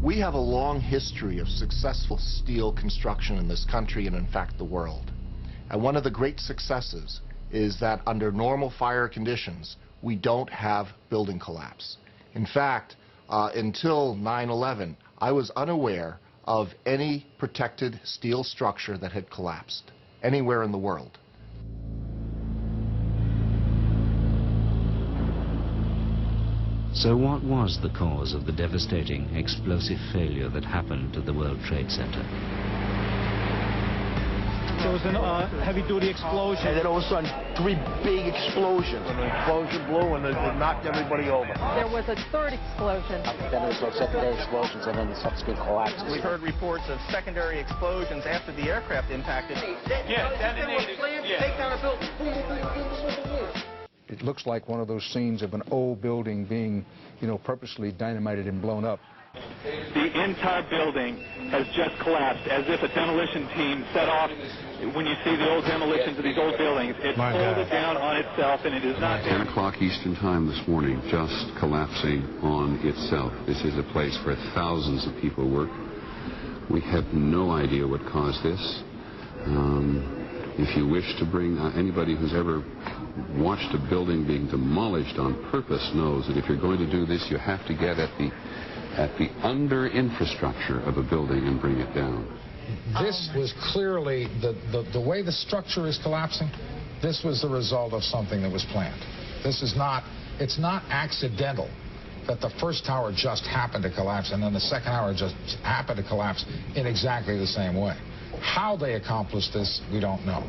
We have a long history of successful steel construction in this country and in fact the world. And one of the great successes is that under normal fire conditions, we don't have building collapse. In fact, until 9/11, I was unaware of any protected steel structure that had collapsed anywhere in the world. So what was the cause of the devastating explosive failure that happened at the World Trade Center? There was a heavy-duty explosion. And then all of a sudden, 3 big explosions. And the explosion blew and it knocked everybody over. There was a third explosion. Then there was secondary explosions and then the subsequent collapses. We've heard reports of secondary explosions after the aircraft impacted. Detonated. Take down a building. It looks like one of those scenes of an old building being, purposely dynamited and blown up. The entire building has just collapsed, as if a demolition team set off. When you see the old demolitions of these old buildings, it folded down on itself, and it is not... 10 o'clock Eastern Time this morning, just collapsing on itself. This is a place where thousands of people work. We have no idea what caused this. If you wish to bring anybody who's ever watched a building being demolished on purpose knows that if you're going to do this, you have to get at the under infrastructure of a building and bring it down. This was clearly, the way the structure is collapsing, this was the result of something that was planned. It's not accidental that the first tower just happened to collapse and then the second tower just happened to collapse in exactly the same way. How they accomplished this, we don't know.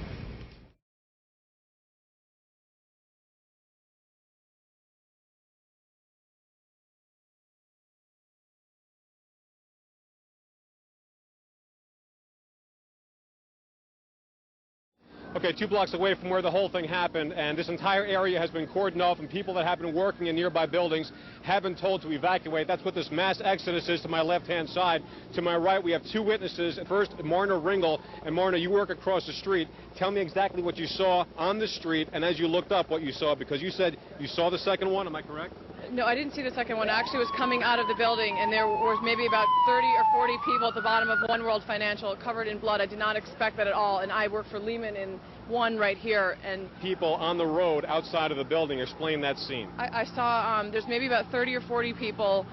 Okay, 2 blocks away from where the whole thing happened, and this entire area has been cordoned off, and people that have been working in nearby buildings have been told to evacuate. That's what this mass exodus is to my left-hand side. To my right, we have 2 witnesses. First, Marna Ringel. And Marna, you work across the street. Tell me exactly what you saw on the street, and as you looked up, what you saw, because you said you saw the second one. Am I correct? No, I didn't see the second one. I actually was coming out of the building, and there was maybe about 30 or 40 people at the bottom of One World Financial covered in blood. I did not expect that at all, and I work for Lehman in One right here. And people on the road outside of the building. Explain that scene. I saw there's maybe about 30 or 40 people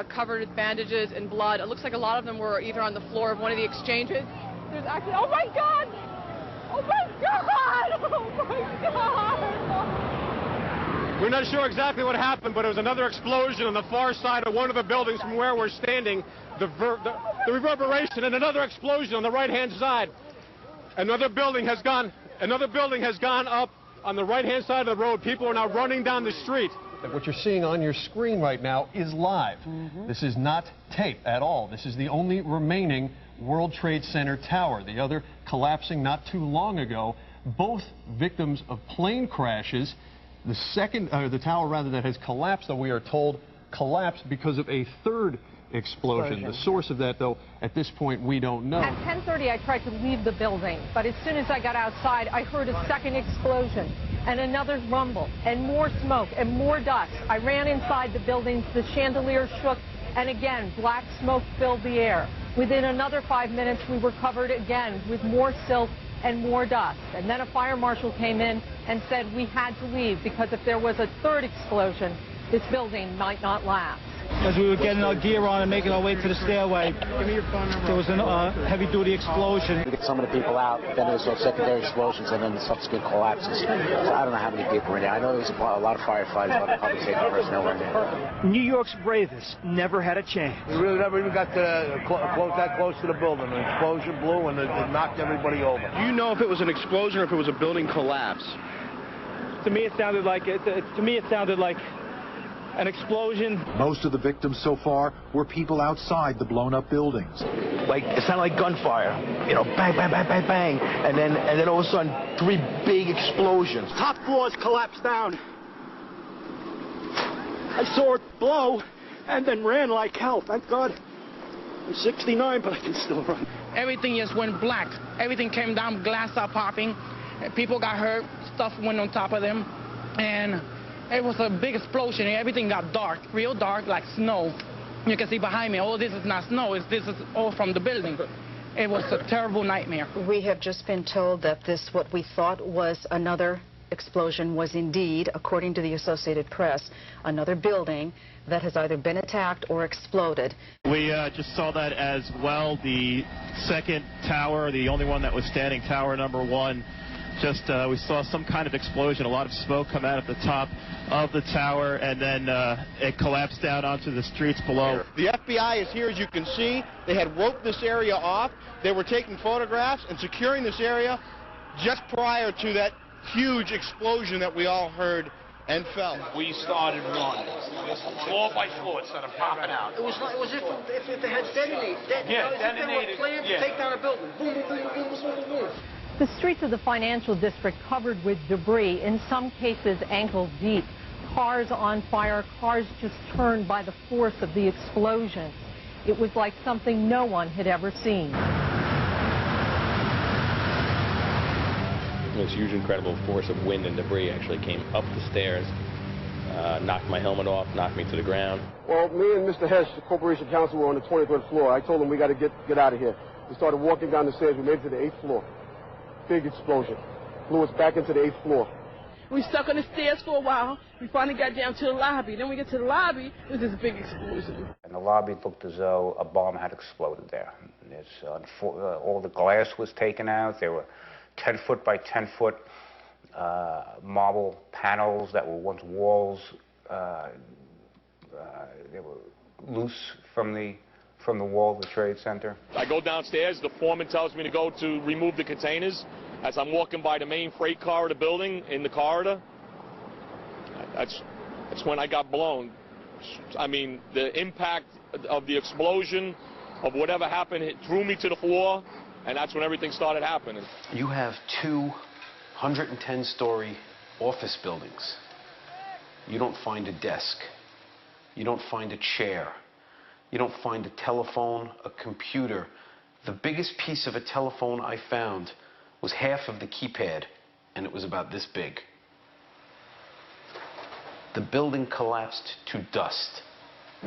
covered with bandages and blood. It looks like a lot of them were either on the floor of one of the exchanges. There's actually, oh my God! Oh my God! Oh my God! We're not sure exactly what happened, but it was another explosion on the far side of one of the buildings from where we're standing. The reverberation, and another explosion on the right-hand side. Another building has gone up on the right-hand side of the road. People are now running down the street. What you're seeing on your screen right now is live. This is not tape at all. This is the only remaining World Trade Center tower. The other collapsing not too long ago. Both victims of plane crashes. The tower rather that has collapsed, though we are told collapsed because of a third explosion. The source of that, though, at this point we don't know. At 10:30, I tried to leave the building, but as soon as I got outside, I heard a second explosion and another rumble and more smoke and more dust. I ran inside the building, the chandelier shook, and again, black smoke filled the air. Within another 5 minutes, we were covered again with more silt and more dust. And then a fire marshal came in and said we had to leave because if there was a third explosion, this building might not last. As we were getting our gear on and making our way to the stairway, there was a heavy-duty explosion. We get some of the people out, then there was secondary explosions, and then the subsequent collapses. So I don't know how many people were in there. I know there was a lot of firefighters, a lot of public safety personnel were in there. New York's bravest never had a chance. We really never even got that close to the building. An explosion blew and it knocked everybody over. Do you know if it was an explosion or if it was a building collapse? To me, it sounded like an explosion. Most of the victims so far were people outside the blown-up buildings. Like, it sounded like gunfire. You know, bang, bang, bang, bang, bang. And then all of a sudden, 3 big explosions. Top floors collapsed down. I saw it blow and then ran like hell. Thank God. I'm 69, but I can still run. Everything just went black. Everything came down, glass started popping. People got hurt, stuff went on top of them. And it was a big explosion. Everything got dark, real dark, like snow. You can see behind me, all this is not snow, this is all from the building. It was a terrible nightmare. We have just been told that this, what we thought was another explosion, was indeed, according to the Associated Press, another building that has either been attacked or exploded. We just saw that as well. The second tower, the only one that was standing, tower number 1, just we saw some kind of explosion, a lot of smoke come out at the top of the tower, and then it collapsed down onto the streets below. The FBI is here, as you can see. They had roped this area off. They were taking photographs and securing this area just prior to that huge explosion that we all heard and felt. We started running, floor by floor, it started popping out. It was if they had detonated. Detonated. Planned to take down a building. Boom, boom, boom, boom, boom, boom, boom. The streets of the financial district covered with debris, in some cases ankle deep. Cars on fire, cars just turned by the force of the explosion. It was like something no one had ever seen. This huge, incredible force of wind and debris actually came up the stairs, knocked my helmet off, knocked me to the ground. Well, me and Mr. Hesh, the corporation counsel, were on the 23rd floor. I told him we got to get out of here. We started walking down the stairs. We made it to the 8th floor. Big explosion. Blew us back into the 8th floor. We stuck on the stairs for a while. We finally got down to the lobby. Then we get to the lobby, it was this big explosion. And the lobby looked as though a bomb had exploded there. All the glass was taken out. There were 10-foot by 10-foot marble panels that were once walls. They were loose from the wall of the Trade Center. I go downstairs. The foreman tells me to go to remove the containers. As I'm walking by the main freight car of the building in the corridor, that's when I got blown. I mean, the impact of the explosion, of whatever happened, it threw me to the floor, and that's when everything started happening. You have 2 110-story office buildings. You don't find a desk. You don't find a chair. You don't find a telephone, a computer. The biggest piece of a telephone I found was half of the keypad, and it was about this big. The building collapsed to dust. I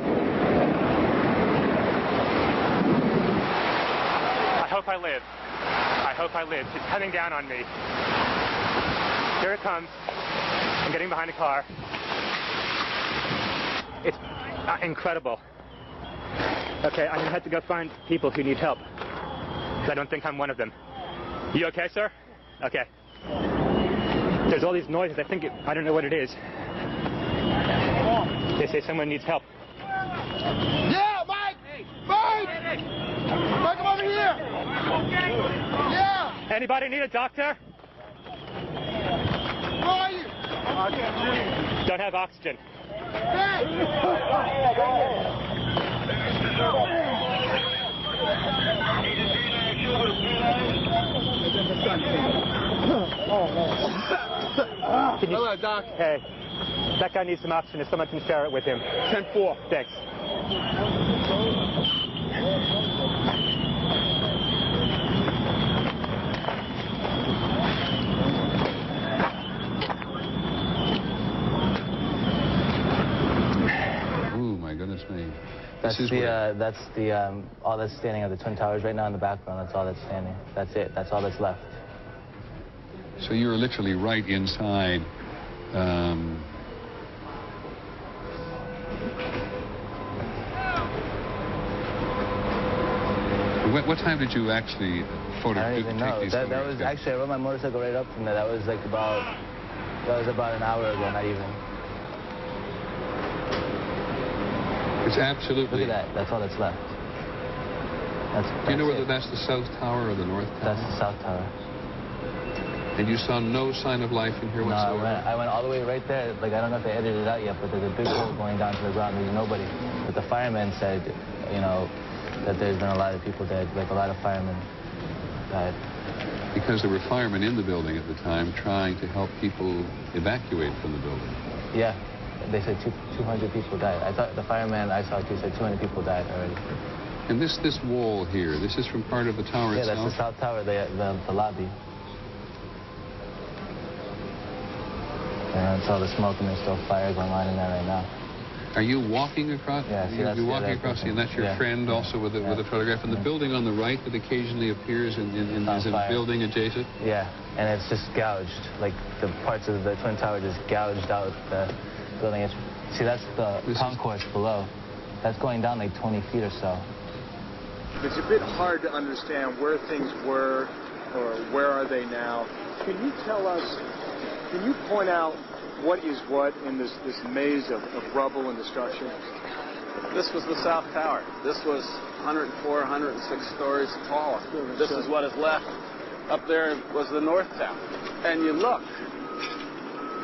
hope I live. I hope I live. It's coming down on me. Here it comes. I'm getting behind a car. It's incredible. Okay, I'm gonna have to go find people who need help. I don't think I'm one of them. You okay, sir? Okay. There's all these noises. I don't know what it is. They say someone needs help. Yeah, Mike! Mike! Mike, come over here! Yeah! Anybody need a doctor? Where are you? Don't have oxygen. Hello, Doc. Hey, that guy needs some oxygen if someone can share it with him. 10-4. Thanks. Oh, my goodness me. That's all that's standing are the Twin Towers right now in the background. That's all that's standing. That's it. That's all that's left. So you're literally right inside. What time did you actually I don't even know. That was actually, I rode my motorcycle right up from there. That was about an hour ago, not even. It's absolutely... Look at that. That's all that's left. Do you know whether that's the South Tower or the North Tower? That's the South Tower. And you saw no sign of life in here whatsoever? No, I went all the way right there. Like, I don't know if they edited it out yet, but there's a big hole going down to the ground. There's nobody. But the firemen said, you know, that there's been a lot of people dead. Like, a lot of firemen died. Because there were firemen in the building at the time trying to help people evacuate from the building. Yeah. They said 200 people died. I thought the fireman I saw too said 200 people died already. And this wall here, this is from part of the tower itself? Yeah, that's the South Tower, the lobby. And it's all the smoke and there's still fire going on in there right now. Are you walking across? Yeah, see, you're walking across, and that's your friend also with a photograph. And the building on the right that occasionally appears is it a building adjacent? Yeah, and it's just gouged. Like the parts of the Twin Tower just gouged out the building. See, that's the concourse below. That's going down like 20 feet or so. It's a bit hard to understand where things were or where are they now. Can you tell us, can you point out what is what in this maze of rubble and destruction? This was the South Tower. This was 104, 106 stories tall. This is what is left. Up there was the North Tower. And you look,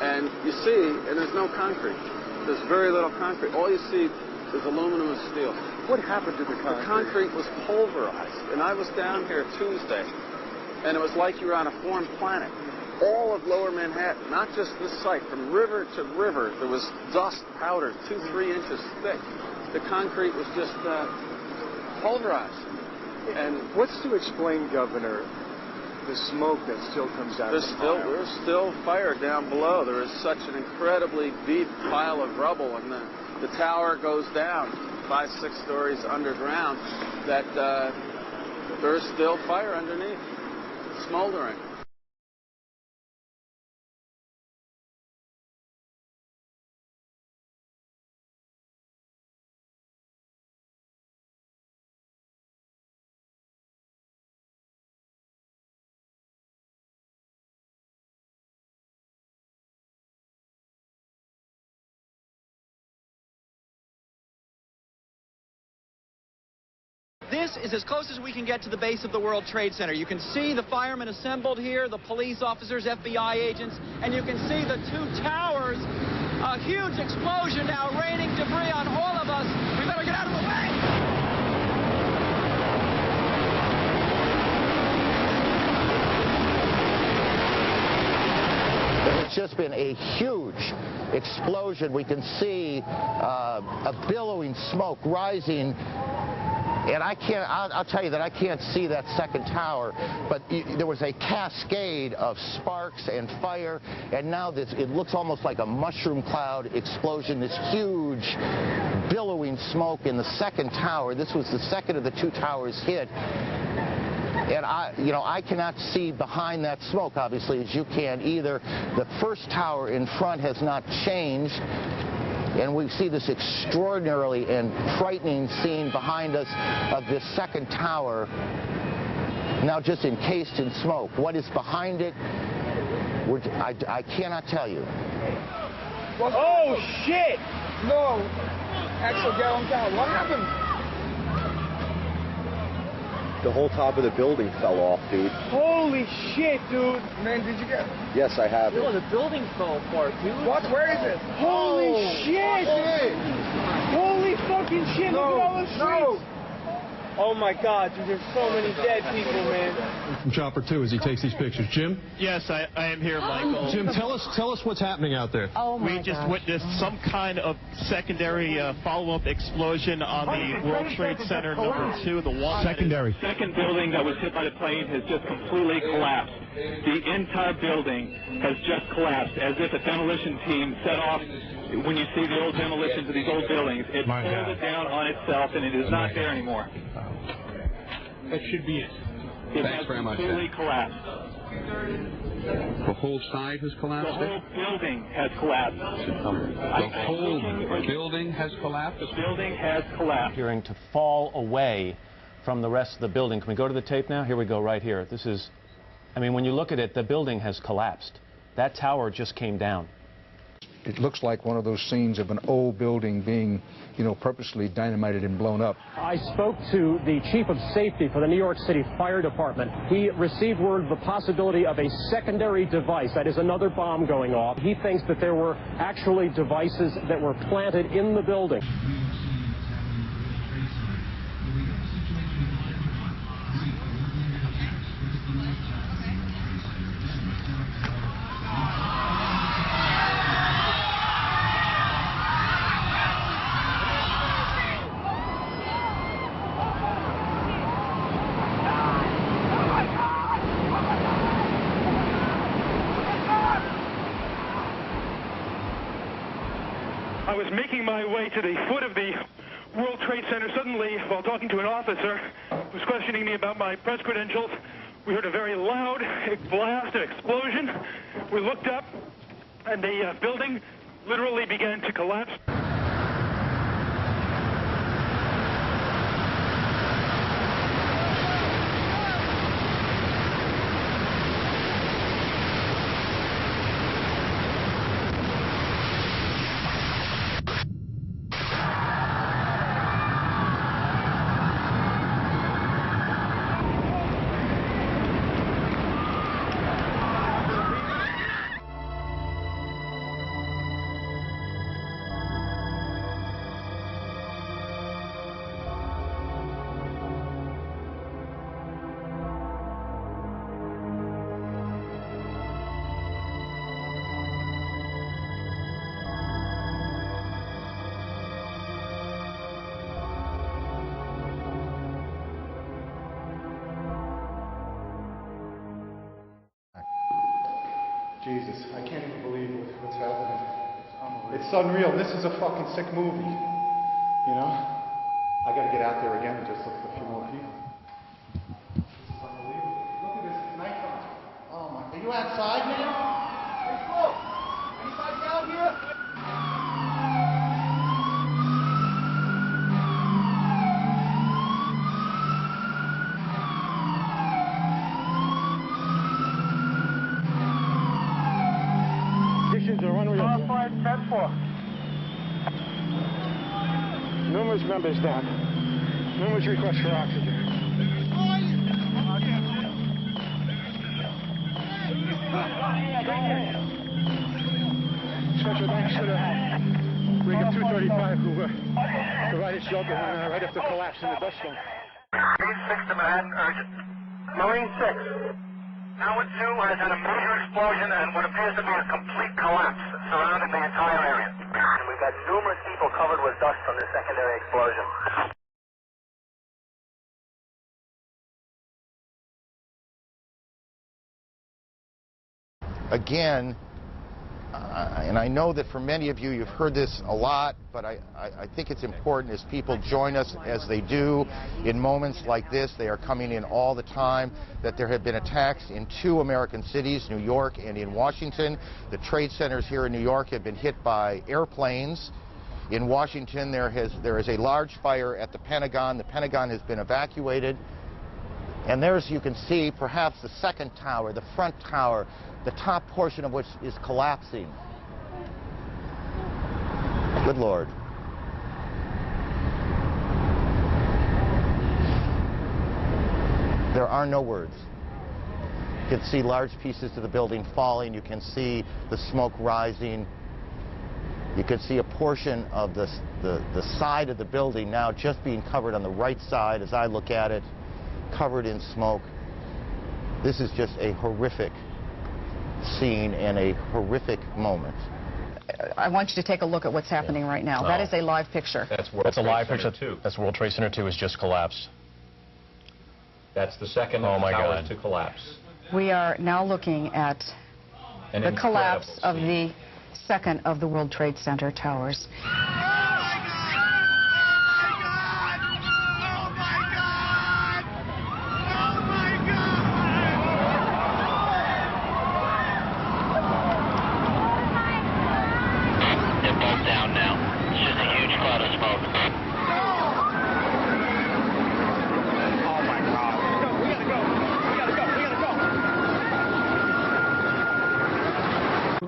and you see, and there's no concrete. There's very little concrete. All you see is aluminum and steel. What happened to the concrete? The concrete was pulverized. And I was down here Tuesday, and it was like you were on a foreign planet. All of Lower Manhattan, not just this site, from river to river, there was dust powder 2-3 inches thick. The concrete was just pulverized. And what's to explain, Governor, the smoke that still comes out of the fire? There's still fire down below. There is such an incredibly deep pile of rubble, and the tower goes down 5-6 stories underground, that there's still fire underneath, smoldering. This is as close as we can get to the base of the World Trade Center. You can see the firemen assembled here, the police officers, FBI agents, and you can see the two towers. A huge explosion now raining debris on all of us. We better get out of the way! It's just been a huge explosion. We can see a billowing smoke rising. And I'll tell you that I can't see that second tower, but there was a cascade of sparks and fire, and now it looks almost like a mushroom cloud explosion, this huge billowing smoke in the second tower. This was the second of the two towers hit. And I cannot see behind that smoke, obviously, as you can either. The first tower in front has not changed. And we see this extraordinarily and frightening scene behind us of this second tower, now just encased in smoke. What is behind it, I cannot tell you. Oh, shit! No! Axel, get on down. What happened? The whole top of the building fell off, dude. Holy shit, dude! Man, did you get... Yes, I have. Yo, the building fell apart, dude. What? Where is it? Holy shit! Holy fucking shit! Look at all the streets! Oh my God, dude, there's so many dead people, man. From Chopper 2 as he takes these pictures. Jim? Yes, I am here, Michael. Jim, tell us what's happening out there. Oh my We just witnessed some kind of secondary follow-up explosion on the World Trade Center #2, the one secondary. Second building that was hit by the plane has just completely collapsed. The entire building has just collapsed, as if a demolition team set off. When you see the old demolitions of these old buildings, it pulled it down on itself, and it is not there anymore. That should be it. Thanks very much. Completely collapsed. The whole side has collapsed? The whole building has collapsed. The whole building has collapsed? The building has collapsed. Appearing to fall away from the rest of the building. Can we go to the tape now? Here we go, right here. This is, I mean, when you look at it, the building has collapsed. That tower just came down. It looks like one of those scenes of an old building being, purposely dynamited and blown up. I spoke to the chief of safety for the New York City Fire Department. He received word of the possibility of a secondary device, that is another bomb going off. He thinks that there were actually devices that were planted in the building. I was making my way to the foot of the World Trade Center. Suddenly, while talking to an officer who was questioning me about my press credentials, we heard a very loud blast, an explosion. We looked up, and the building literally began to collapse. Jesus, I can't even believe what's happening. It's unreal. This is a fucking sick movie. You know? I gotta get out there again and just look for a few more people. This is unbelievable. Look at this, it's nighttime. Oh my, are you outside, man? Hey, Flo, anybody out here? Are unreal. Numerous members down. Numerous requests for oxygen. Special thanks to the rig of 235 who provided shelter right after the collapse in the dust storm. Marine 6 to Manhattan, urgent. Marine 6. Tower 2 has had a major explosion and what appears to be a complete collapse surrounding the entire area. And we've got numerous people covered with dust from this secondary explosion. Again, and I know that for many of you, you've heard this a lot, but I think it's important as people join us as they do in moments like this. They are coming in all the time, that there have been attacks in 2 American cities, New York and in Washington. The trade centers here in New York have been hit by airplanes. In Washington, there is a large fire at the Pentagon. The Pentagon has been evacuated. And there's, you can see, perhaps the second tower, the front tower, the top portion of which is collapsing. Good Lord. There are no words. You can see large pieces of the building falling. You can see the smoke rising. You can see a portion of the side of the building now just being covered on the right side as I look at it, covered in smoke. This is just a horrific scene and a horrific moment. I want you to take a look at what's happening right now. That is a live picture. That's a live picture too. That's World Trade Center 2 has just collapsed. That's the second of the towers to collapse. We are now looking at the collapse of the second of the World Trade Center towers.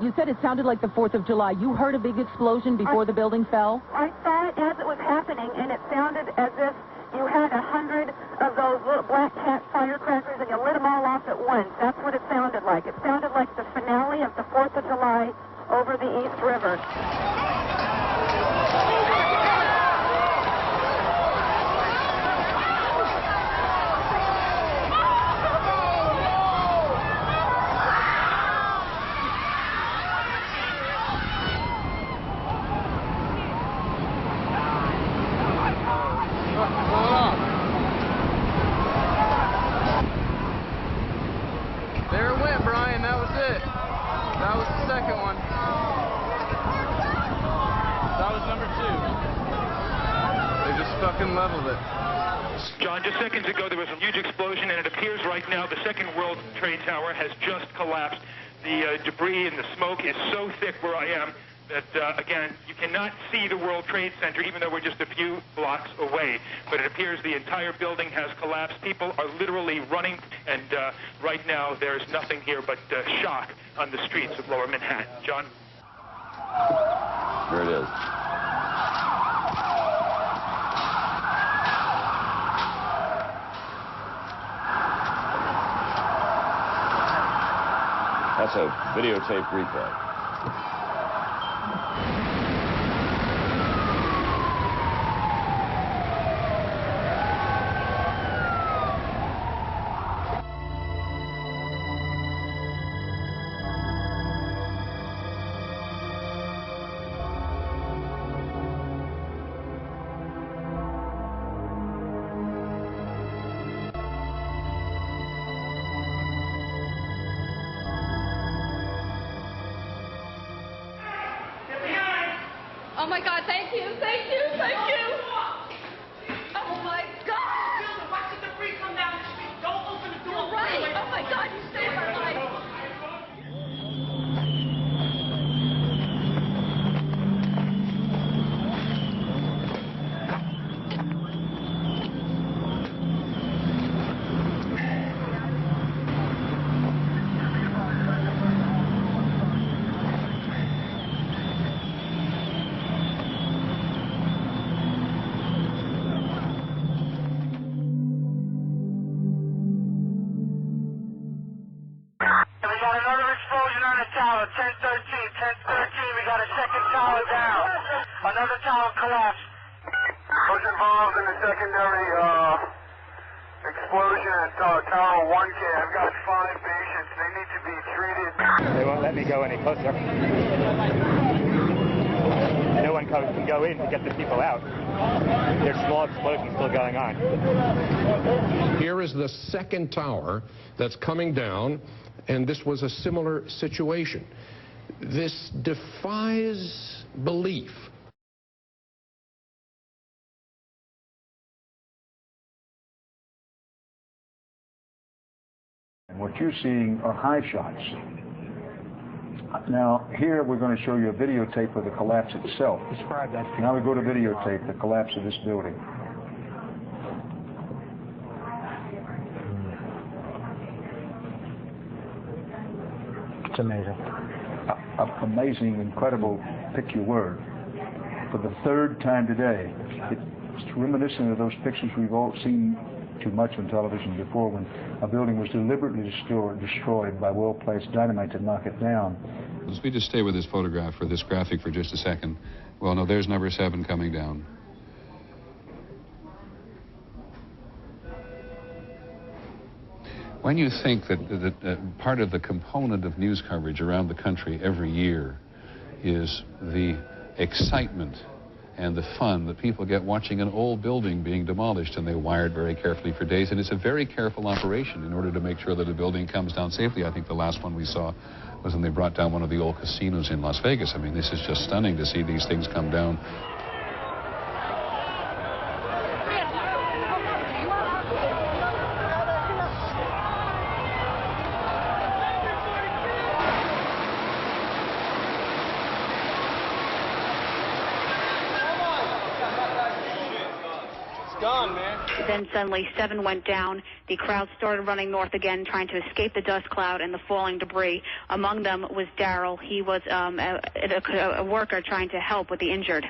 You said it sounded like the 4th of July. You heard a big explosion before the building fell? I saw it as it was happening, and it sounded as if you had 100 of those little black cat firecrackers and you lit them all off at once. That's what it sounded like. It sounded like the finale of the 4th of July over the East River. There it went, Brian. That was it. That was the second one. fucking leveled it. John, just seconds ago there was a huge explosion, and it appears right now the second World Trade Tower has just collapsed. The debris and the smoke is so thick where I am that, again, you cannot see the World Trade Center, even though we're just a few blocks away. But it appears the entire building has collapsed. People are literally running, and right now there's nothing here but shock on the streets of Lower Manhattan. John? Here it is. That's a videotape replay. Oh my God, thank you, thank you, thank you. Oh my God. Watch the debris come down the street. Don't open the door. You're right. Oh my God, you saved my life. Tower, 1013, 1013, we got a second tower down. Another tower collapsed. Who's involved in the secondary explosion at Tower 1K? I've got 5 patients. They need to be treated. They won't let me go any closer. No one can go in to get the people out. There's small explosions still going on. Here is the second tower that's coming down, and this was a similar situation. This defies belief. And what you're seeing are high shots. Now, here we're going to show you a videotape of the collapse itself. Describe that. Now we go to videotape, the collapse of this building. It's amazing. Amazing, incredible, pick your word. For the third time today, it's reminiscent of those pictures we've all seen too much on television before, when a building was deliberately destroyed by well-placed dynamite to knock it down. Let's just stay with this photograph or this graphic for just a second. Well, no, there's number 7 coming down. When you think that part of the component of news coverage around the country every year is the excitement and the fun that people get watching an old building being demolished, and they wire it very carefully for days, and it's a very careful operation in order to make sure that a building comes down safely. I think the last one we saw was when they brought down one of the old casinos in Las Vegas. I mean, this is just stunning to see these things come down. Gone, man. Then suddenly 7 went down. The crowd started running north again, trying to escape the dust cloud and the falling debris. Among them was Daryl. He was a worker trying to help with the injured.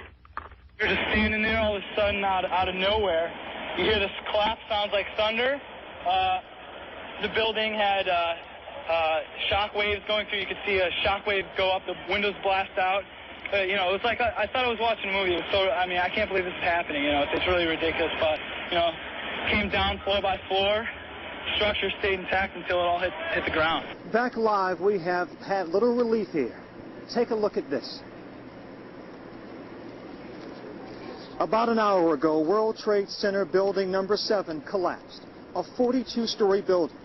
You're just standing there all of a sudden out of nowhere. You hear this clap, sounds like thunder. The building had shock waves going through. You could see a shock wave go up, the windows blast out. You know, it was like I thought I was watching a movie. It was so, I mean, I can't believe this is happening. You know, it's really ridiculous. But, you know, came down floor by floor. Structure stayed intact until it all hit the ground. Back live, we have had little relief here. Take a look at this. About an hour ago, World Trade Center building number 7 collapsed. A 42-story building.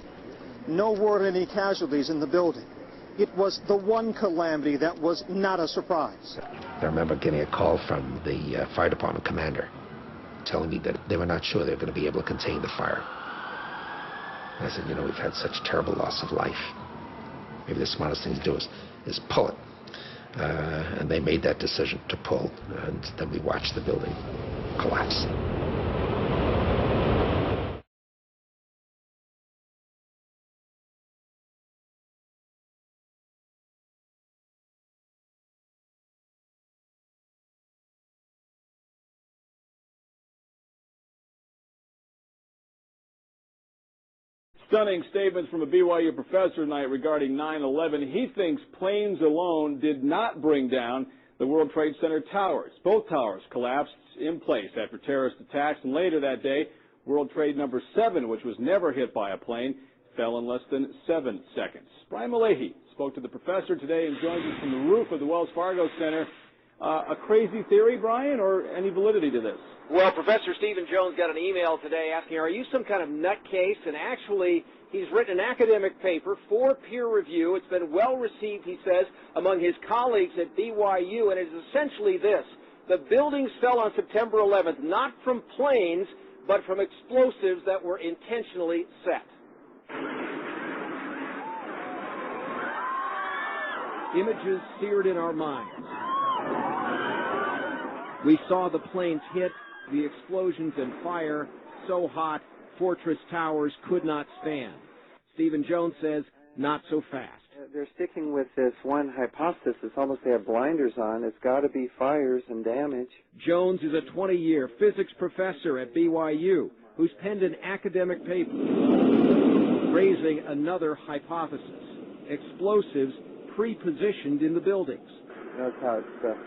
No word of any casualties in the building. It was the one calamity that was not a surprise. I remember getting a call from the fire department commander telling me that they were not sure they were going to be able to contain the fire. And I said, you know, we've had such terrible loss of life. Maybe the smartest thing to do is pull it. And they made that decision to pull, and then we watched the building collapse. Stunning statements from a BYU professor tonight regarding 9/11. He thinks planes alone did not bring down the World Trade Center towers. Both towers collapsed in place after terrorist attacks, and later that day, World Trade number 7, which was never hit by a plane, fell in less than 7 seconds. Brian Malahy spoke to the professor today and joins us from the roof of the Wells Fargo Center. A crazy theory, Brian, or any validity to this? Well, Professor Stephen Jones got an email today asking, are you some kind of nutcase? And actually, he's written an academic paper for peer review. It's been well received, he says, among his colleagues at BYU, and it is essentially this. The buildings fell on September 11th, not from planes, but from explosives that were intentionally set. Images seared in our minds. We saw the planes hit, the explosions and fire, so hot, Fortress Towers could not stand. Stephen Jones says, not so fast. They're sticking with this one hypothesis. It's almost they have blinders on. It's got to be fires and damage. Jones is a 20-year physics professor at BYU who's penned an academic paper raising another hypothesis. Explosives pre-positioned in the buildings. Notice how it's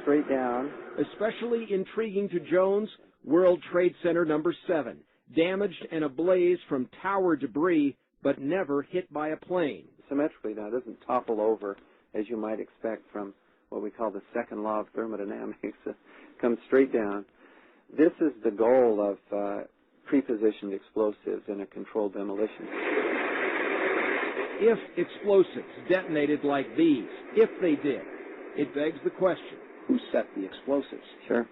straight down. Especially intriguing to Jones, World Trade Center number 7, damaged and ablaze from tower debris, but never hit by a plane. Symmetrically now, it doesn't topple over, as you might expect from what we call the second law of thermodynamics. It comes straight down. This is the goal of pre-positioned explosives in a controlled demolition. If explosives detonated like these, if they did, it begs the question, who set the explosives? Sure.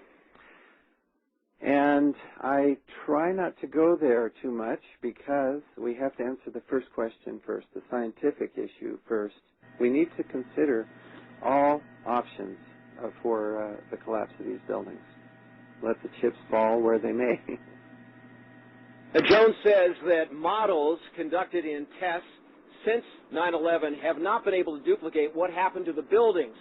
And I try not to go there too much because we have to answer the first question first, the scientific issue first. We need to consider all options for the collapse of these buildings. Let the chips fall where they may. Jones says that models conducted in tests since 9/11 have not been able to duplicate what happened to the buildings.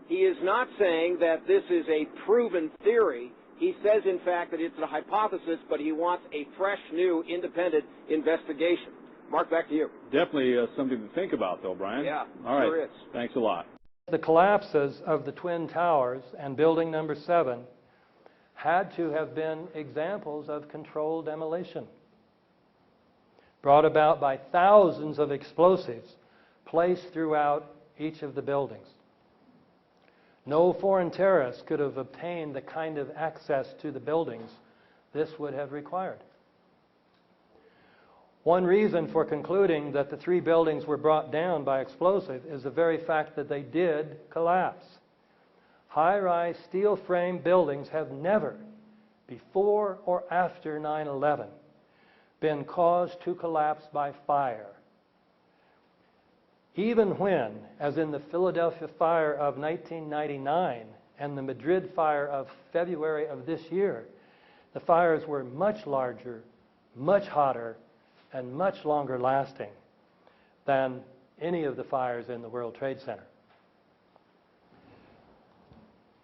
He is not saying that this is a proven theory. He says, in fact, that it's a hypothesis, but he wants a fresh, new, independent investigation. Mark, back to you. Definitely something to think about, though, Brian. Yeah, all right. sure is. Thanks a lot. The collapses of the Twin Towers and building number 7 had to have been examples of controlled demolition, brought about by thousands of explosives placed throughout each of the buildings. No foreign terrorist could have obtained the kind of access to the buildings this would have required. One reason for concluding that the 3 buildings were brought down by explosive is the very fact that they did collapse. High-rise steel frame buildings have never, before or after 9/11, been caused to collapse by fire. Even when, as in the Philadelphia fire of 1999 and the Madrid fire of February of this year, the fires were much larger, much hotter, and much longer lasting than any of the fires in the World Trade Center.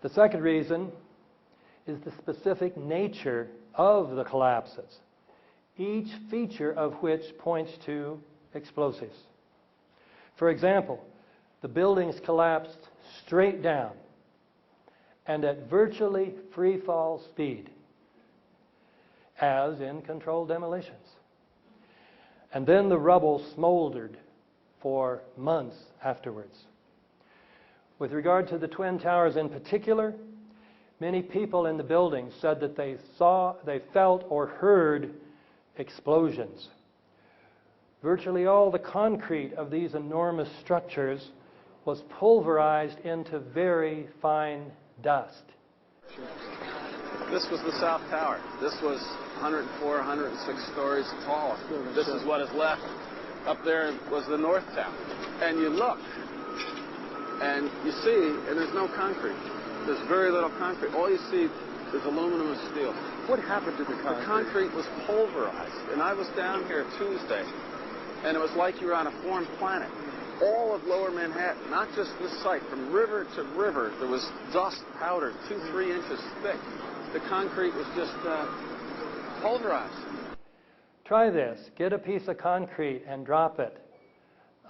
The second reason is the specific nature of the collapses, each feature of which points to explosives. For example, the buildings collapsed straight down and at virtually free fall speed, as in controlled demolitions. And then the rubble smoldered for months afterwards. With regard to the Twin Towers in particular, many people in the building said that they felt or heard explosions. Virtually all the concrete of these enormous structures was pulverized into very fine dust. This was the South Tower. This was 104, 106 stories tall. This is what is left. Up there was the North Tower. And you look, and you see, and there's no concrete. There's very little concrete. All you see is aluminum and steel. What happened to the concrete? The concrete was pulverized. And I was down here Tuesday, and it was like you were on a foreign planet. All of lower Manhattan, not just this site, from river to river, there was dust powder 2-3 inches thick. The concrete was just pulverized. Try this. Get a piece of concrete and drop it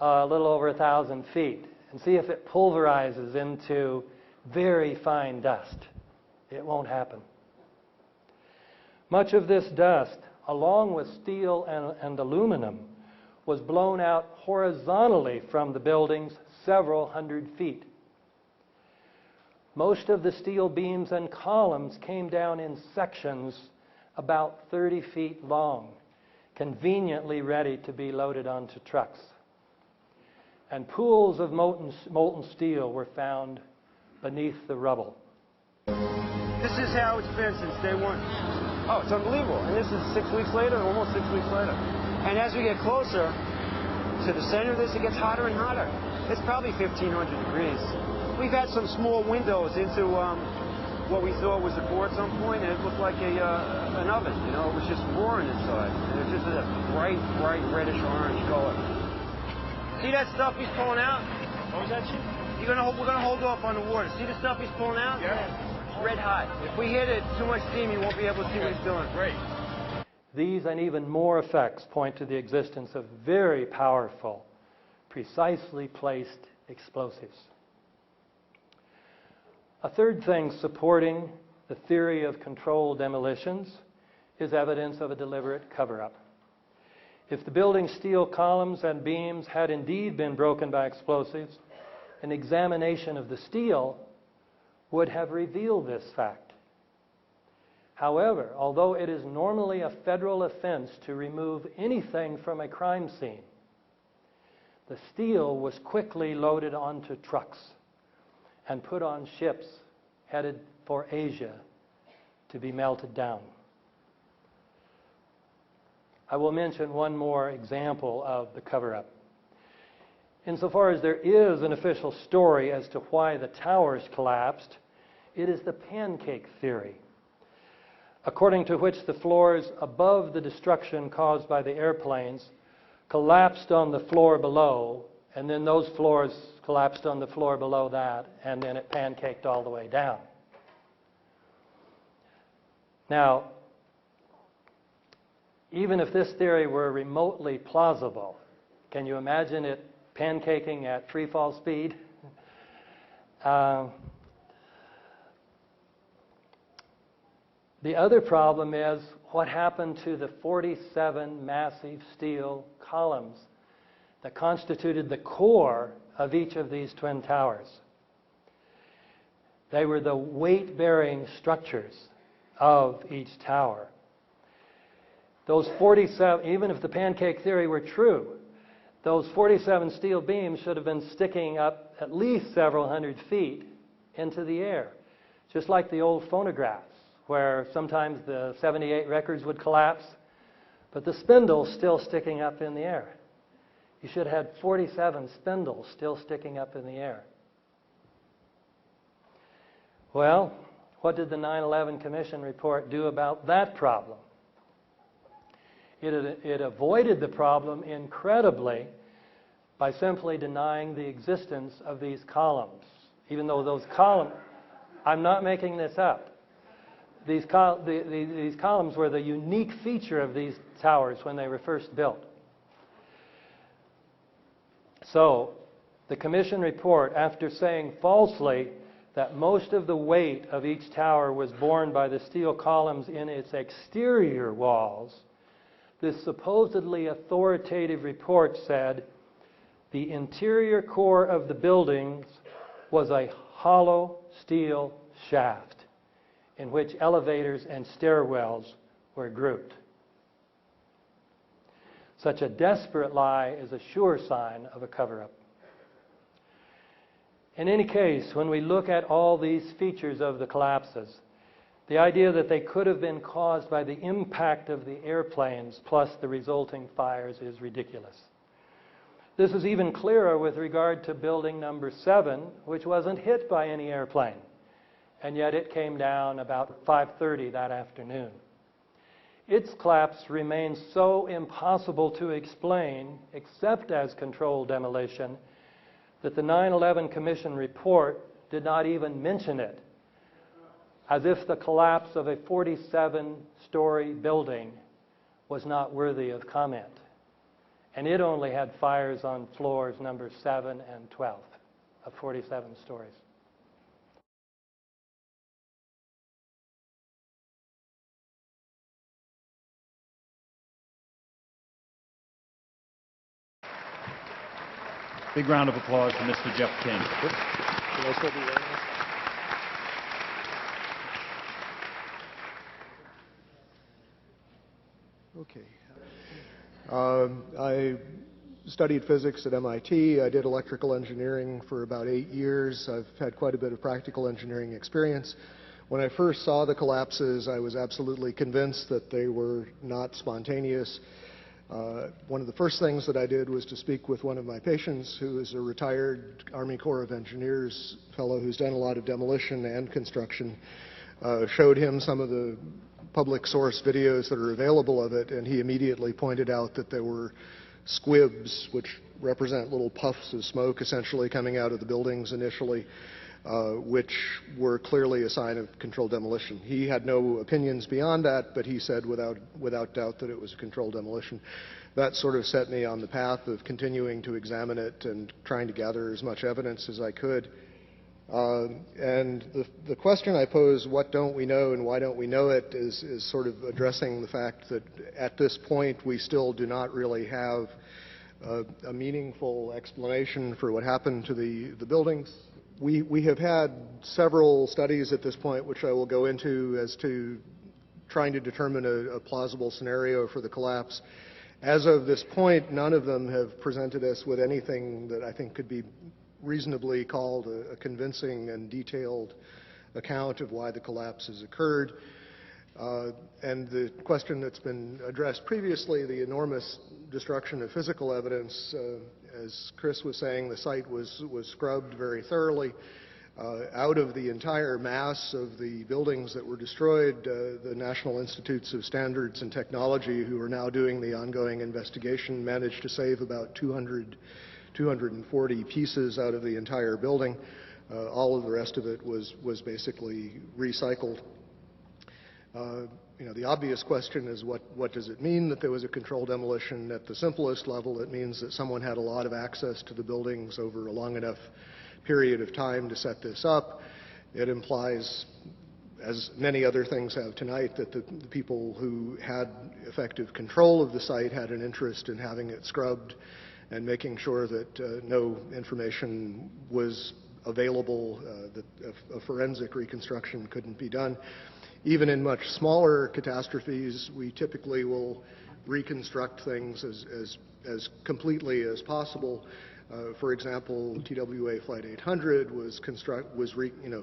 a little over 1,000 feet and see if it pulverizes into very fine dust. It won't happen. Much of this dust, along with steel and aluminum, was blown out horizontally from the buildings several hundred feet. Most of the steel beams and columns came down in sections about 30 feet long, conveniently ready to be loaded onto trucks. And pools of molten steel were found beneath the rubble. This is how it's been since day one. Oh, it's unbelievable. And this is 6 weeks later, almost 6 weeks later. And as we get closer to the center of this, it gets hotter and hotter. It's probably 1,500 degrees. We've had some small windows into what we thought was a core at some point, and it looked like an oven. You know, it was just roaring inside. And it was just a bright, bright reddish orange color. See that stuff he's pulling out? What was that shit? We're gonna hold off on the water. See the stuff he's pulling out? Yeah. Red hot. If we hit it too much steam, you won't be able to see what he's doing. Great. These and even more effects point to the existence of very powerful, precisely placed explosives. A third thing supporting the theory of controlled demolitions is evidence of a deliberate cover-up. If the building's steel columns and beams had indeed been broken by explosives, an examination of the steel would have revealed this fact. However, although it is normally a federal offense to remove anything from a crime scene, the steel was quickly loaded onto trucks and put on ships headed for Asia to be melted down. I will mention one more example of the cover-up. Insofar as there is an official story as to why the towers collapsed, it is the pancake theory, according to which the floors above the destruction caused by the airplanes collapsed on the floor below, and then those floors collapsed on the floor below that, and then it pancaked all the way down. Now, even if this theory were remotely plausible, can you imagine it pancaking at free fall speed? The other problem is what happened to the 47 massive steel columns that constituted the core of each of these twin towers. They were the weight-bearing structures of each tower. Those 47, even if the pancake theory were true, those 47 steel beams should have been sticking up at least several hundred feet into the air, just like the old phonographs, where sometimes the 78 records would collapse, but the spindle's still sticking up in the air. You should have had 47 spindles still sticking up in the air. Well, what did the 9/11 Commission report do about that problem? It avoided the problem incredibly by simply denying the existence of these columns, even though those columns, I'm not making this up. These columns were the unique feature of these towers when they were first built. So, the Commission report, after saying falsely that most of the weight of each tower was borne by the steel columns in its exterior walls, this supposedly authoritative report said the interior core of the buildings was a hollow steel shaft in which elevators and stairwells were grouped. Such a desperate lie is a sure sign of a cover-up. In any case, when we look at all these features of the collapses, The idea that they could have been caused by the impact of the airplanes plus the resulting fires is ridiculous. This is even clearer with regard to building number 7, which wasn't hit by any airplane, and yet it came down about 5:30 that afternoon. Its collapse remains so impossible to explain, except as controlled demolition, that the 9/11 Commission report did not even mention it, as if the collapse of a 47-story building was not worthy of comment. And it only had fires on floors number 7 and 12 of 47 stories. Big round of applause for Mr. Jeff King. Okay. I studied physics at MIT. I did electrical engineering for about 8 years. I've had quite a bit of practical engineering experience. When I first saw the collapses, I was absolutely convinced that they were not spontaneous. One of the first things that I did was to speak with one of my patients, who is a retired Army Corps of Engineers fellow who's done a lot of demolition and construction. Showed him some of the public source videos that are available of it, and he immediately pointed out that there were squibs, which represent little puffs of smoke essentially coming out of the buildings initially, which were clearly a sign of controlled demolition. He had no opinions beyond that, but he said without doubt that it was a controlled demolition. That sort of set me on the path of continuing to examine it and trying to gather as much evidence as I could. And the question I pose, what don't we know and why don't we know it, is sort of addressing the fact that at this point we still do not really have a meaningful explanation for what happened to the buildings. We have had several studies at this point, which I will go into, as to trying to determine a plausible scenario for the collapse. As of this point, none of them have presented us with anything that I think could be reasonably called a convincing and detailed account of why the collapse has occurred. And the question that's been addressed previously, the enormous destruction of physical evidence, as Chris was saying, the site was scrubbed very thoroughly. Out of the entire mass of the buildings that were destroyed, the National Institutes of Standards and Technology, who are now doing the ongoing investigation, managed to save about 240 pieces out of the entire building. All of the rest of it was basically recycled. The obvious question is what does it mean that there was a controlled demolition? At the simplest level, it means that someone had a lot of access to the buildings over a long enough period of time to set this up. It implies, as many other things have tonight, that the people who had effective control of the site had an interest in having it scrubbed and making sure that no information was available, that a forensic reconstruction couldn't be done. Even in much smaller catastrophes, we typically will reconstruct things as completely as possible. For example, TWA Flight 800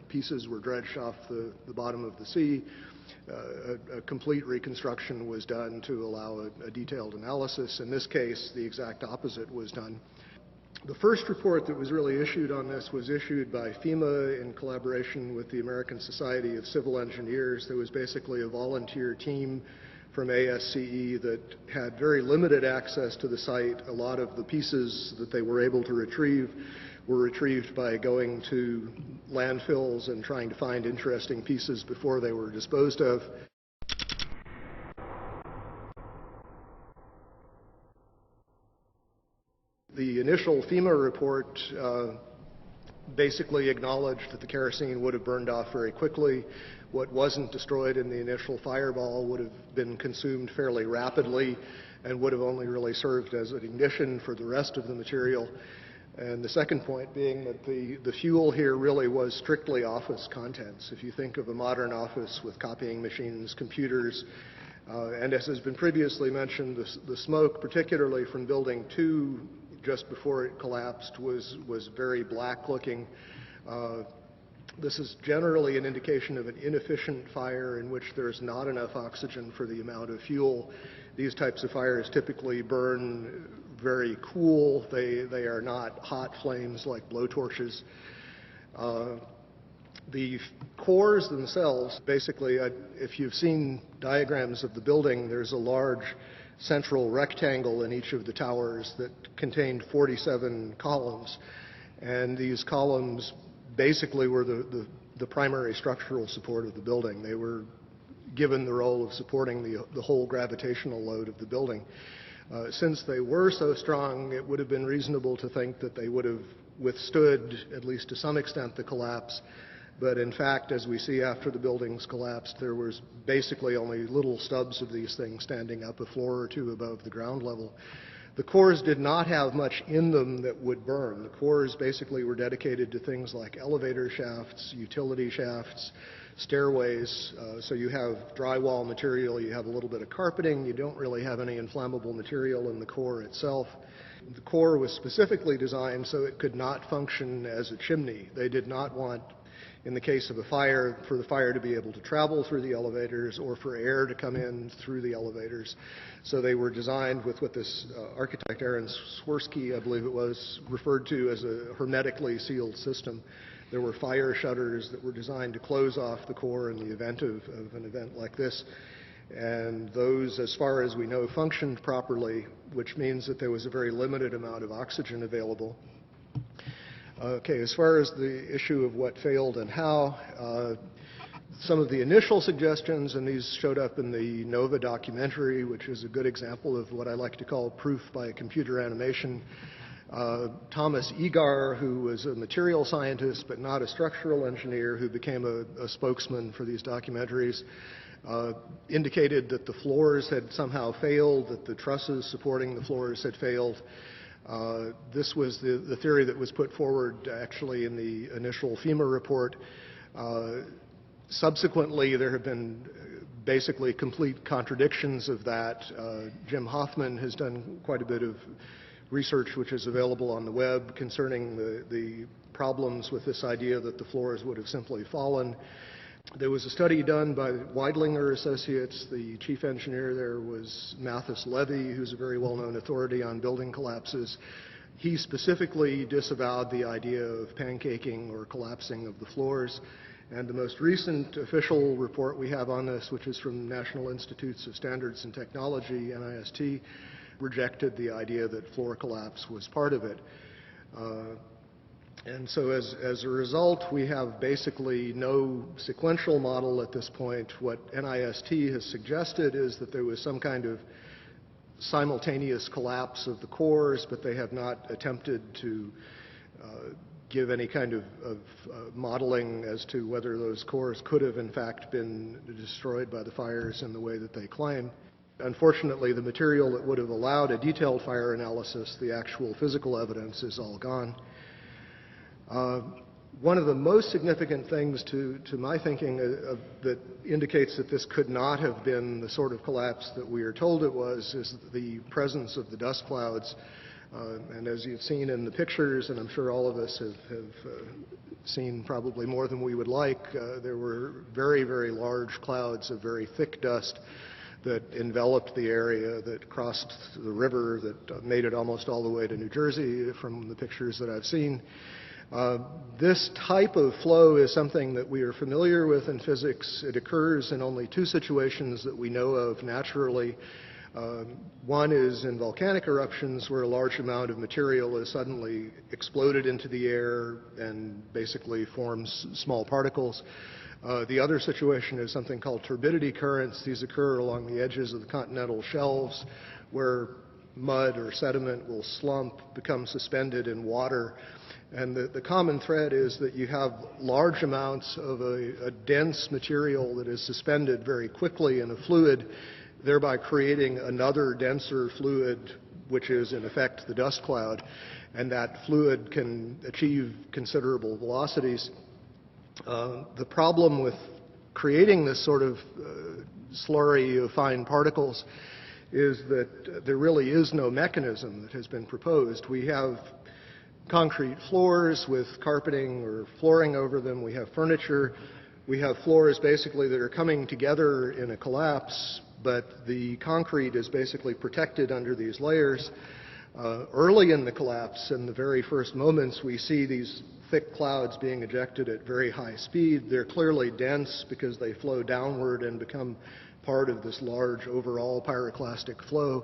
pieces were dredged off the bottom of the sea. A complete reconstruction was done to allow a detailed analysis. In this case, the exact opposite was done. The first report that was really issued on this was issued by FEMA in collaboration with the American Society of Civil Engineers. There was basically a volunteer team from ASCE that had very limited access to the site. A lot of the pieces that they were able to retrieve were retrieved by going to landfills and trying to find interesting pieces before they were disposed of. The initial FEMA report basically acknowledged that the kerosene would have burned off very quickly. What wasn't destroyed in the initial fireball would have been consumed fairly rapidly and would have only really served as an ignition for the rest of the material. And the second point being that the fuel here really was strictly office contents. If you think of a modern office with copying machines, computers, and as has been previously mentioned, the smoke, particularly from Building 2, just before it collapsed, was very black looking. This is generally an indication of an inefficient fire in which there's not enough oxygen for the amount of fuel. These types of fires typically burn very cool. They are not hot flames like blowtorches. The cores themselves, basically, if you've seen diagrams of the building, there's a large central rectangle in each of the towers that contained 47 columns. And these columns basically were the primary structural support of the building. They were given the role of supporting the whole gravitational load of the building. Since they were so strong, it would have been reasonable to think that they would have withstood, at least to some extent, the collapse. But in fact, as we see after the buildings collapsed, there was basically only little stubs of these things standing up a floor or two above the ground level. The cores did not have much in them that would burn. The cores basically were dedicated to things like elevator shafts, utility shafts, stairways. So you have drywall material, you have a little bit of carpeting, you don't really have any inflammable material in the core itself. The core was specifically designed so it could not function as a chimney. They did not want, in the case of a fire, for the fire to be able to travel through the elevators or for air to come in through the elevators. So they were designed with what this architect, Aaron Swirsky, I believe it was, referred to as a hermetically sealed system. There were fire shutters that were designed to close off the core in the event of an event like this. And those, as far as we know, functioned properly, which means that there was a very limited amount of oxygen available. Okay, as far as the issue of what failed and how, some of the initial suggestions, and these showed up in the NOVA documentary, which is a good example of what I like to call proof by computer animation. Thomas Egar, who was a material scientist but not a structural engineer, who became a spokesman for these documentaries, indicated that the floors had somehow failed, that the trusses supporting the floors had failed. This was the theory that was put forward actually in the initial FEMA report. Subsequently, there have been basically complete contradictions of that. Jim Hoffman has done quite a bit of research which is available on the web concerning the problems with this idea that the floors would have simply fallen. There was a study done by Weidlinger Associates. The chief engineer there was Mathis Levy, who's a very well-known authority on building collapses. He specifically disavowed the idea of pancaking or collapsing of the floors. And the most recent official report we have on this, which is from National Institutes of Standards and Technology, NIST, rejected the idea that floor collapse was part of it. And so as a result, we have basically no sequential model at this point. What NIST has suggested is that there was some kind of simultaneous collapse of the cores, but they have not attempted to give any kind of modeling as to whether those cores could have in fact been destroyed by the fires in the way that they claim. Unfortunately, the material that would have allowed a detailed fire analysis, the actual physical evidence, is all gone. One of the most significant things to my thinking that indicates that this could not have been the sort of collapse that we are told it was is the presence of the dust clouds. And as you've seen in the pictures, and I'm sure all of us have seen probably more than we would like, there were very, very large clouds of very thick dust that enveloped the area, that crossed the river, that made it almost all the way to New Jersey from the pictures that I've seen. This type of flow is something that we are familiar with in physics. It occurs in only two situations that we know of naturally. One is in volcanic eruptions, where a large amount of material is suddenly exploded into the air and basically forms small particles. The other situation is something called turbidity currents. These occur along the edges of the continental shelves, where mud or sediment will slump, become suspended in water. And the common thread is that you have large amounts of a dense material that is suspended very quickly in a fluid, thereby creating another denser fluid, which is in effect the dust cloud. And that fluid can achieve considerable velocities. The problem with creating this sort of slurry of fine particles is that there really is no mechanism that has been proposed. We have concrete floors with carpeting or flooring over them. We have furniture. We have floors basically that are coming together in a collapse, but the concrete is basically protected under these layers. Early in the collapse, in the very first moments, we see these thick clouds being ejected at very high speed. They're clearly dense because they flow downward and become part of this large overall pyroclastic flow.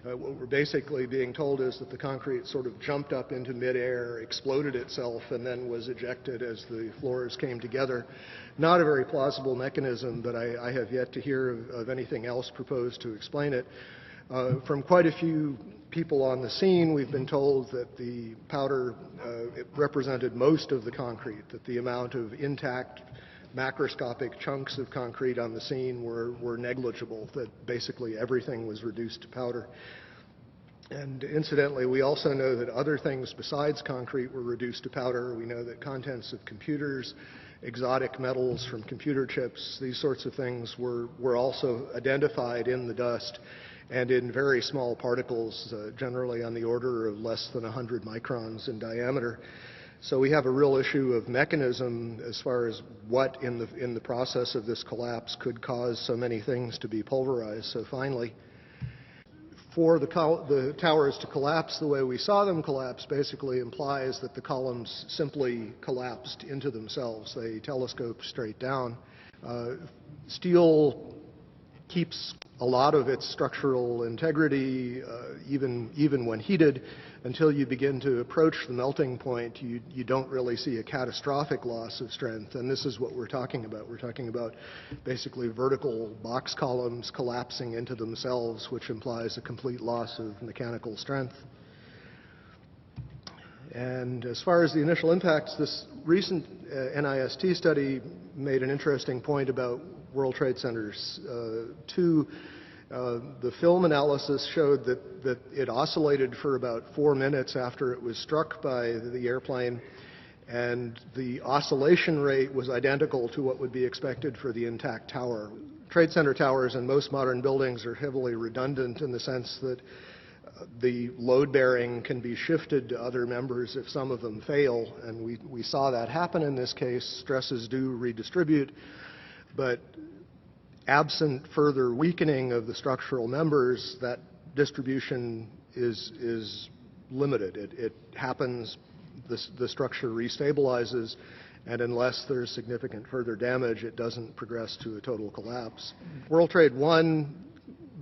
What we're basically being told is that the concrete sort of jumped up into midair, exploded itself, and then was ejected as the floors came together. Not a very plausible mechanism, but I have yet to hear of anything else proposed to explain it. From quite a few people on the scene, we've been told that the powder it represented most of the concrete, that the amount of intact macroscopic chunks of concrete on the scene were negligible, that basically everything was reduced to powder. And incidentally, we also know that other things besides concrete were reduced to powder. We know that contents of computers, exotic metals from computer chips, these sorts of things were also identified in the dust and in very small particles, generally on the order of less than 100 microns in diameter. So we have a real issue of mechanism as far as what in the process of this collapse could cause so many things to be pulverized so finely. For the towers to collapse the way we saw them collapse basically implies that the columns simply collapsed into themselves. They telescope straight down. Steel keeps a lot of its structural integrity, even when heated, until you begin to approach the melting point. You don't really see a catastrophic loss of strength, and this is what we're talking about. We're talking about basically vertical box columns collapsing into themselves, which implies a complete loss of mechanical strength. And as far as the initial impacts, this recent NIST study made an interesting point about World Trade Centers 2. The film analysis showed that it oscillated for about 4 minutes after it was struck by the airplane, and the oscillation rate was identical to what would be expected for the intact tower. Trade Center towers in most modern buildings are heavily redundant in the sense that the load bearing can be shifted to other members if some of them fail, and we saw that happen in this case. Stresses do redistribute, but absent further weakening of the structural members, that distribution is limited. It happens, the structure restabilizes, and unless there's significant further damage, it doesn't progress to a total collapse. World Trade 1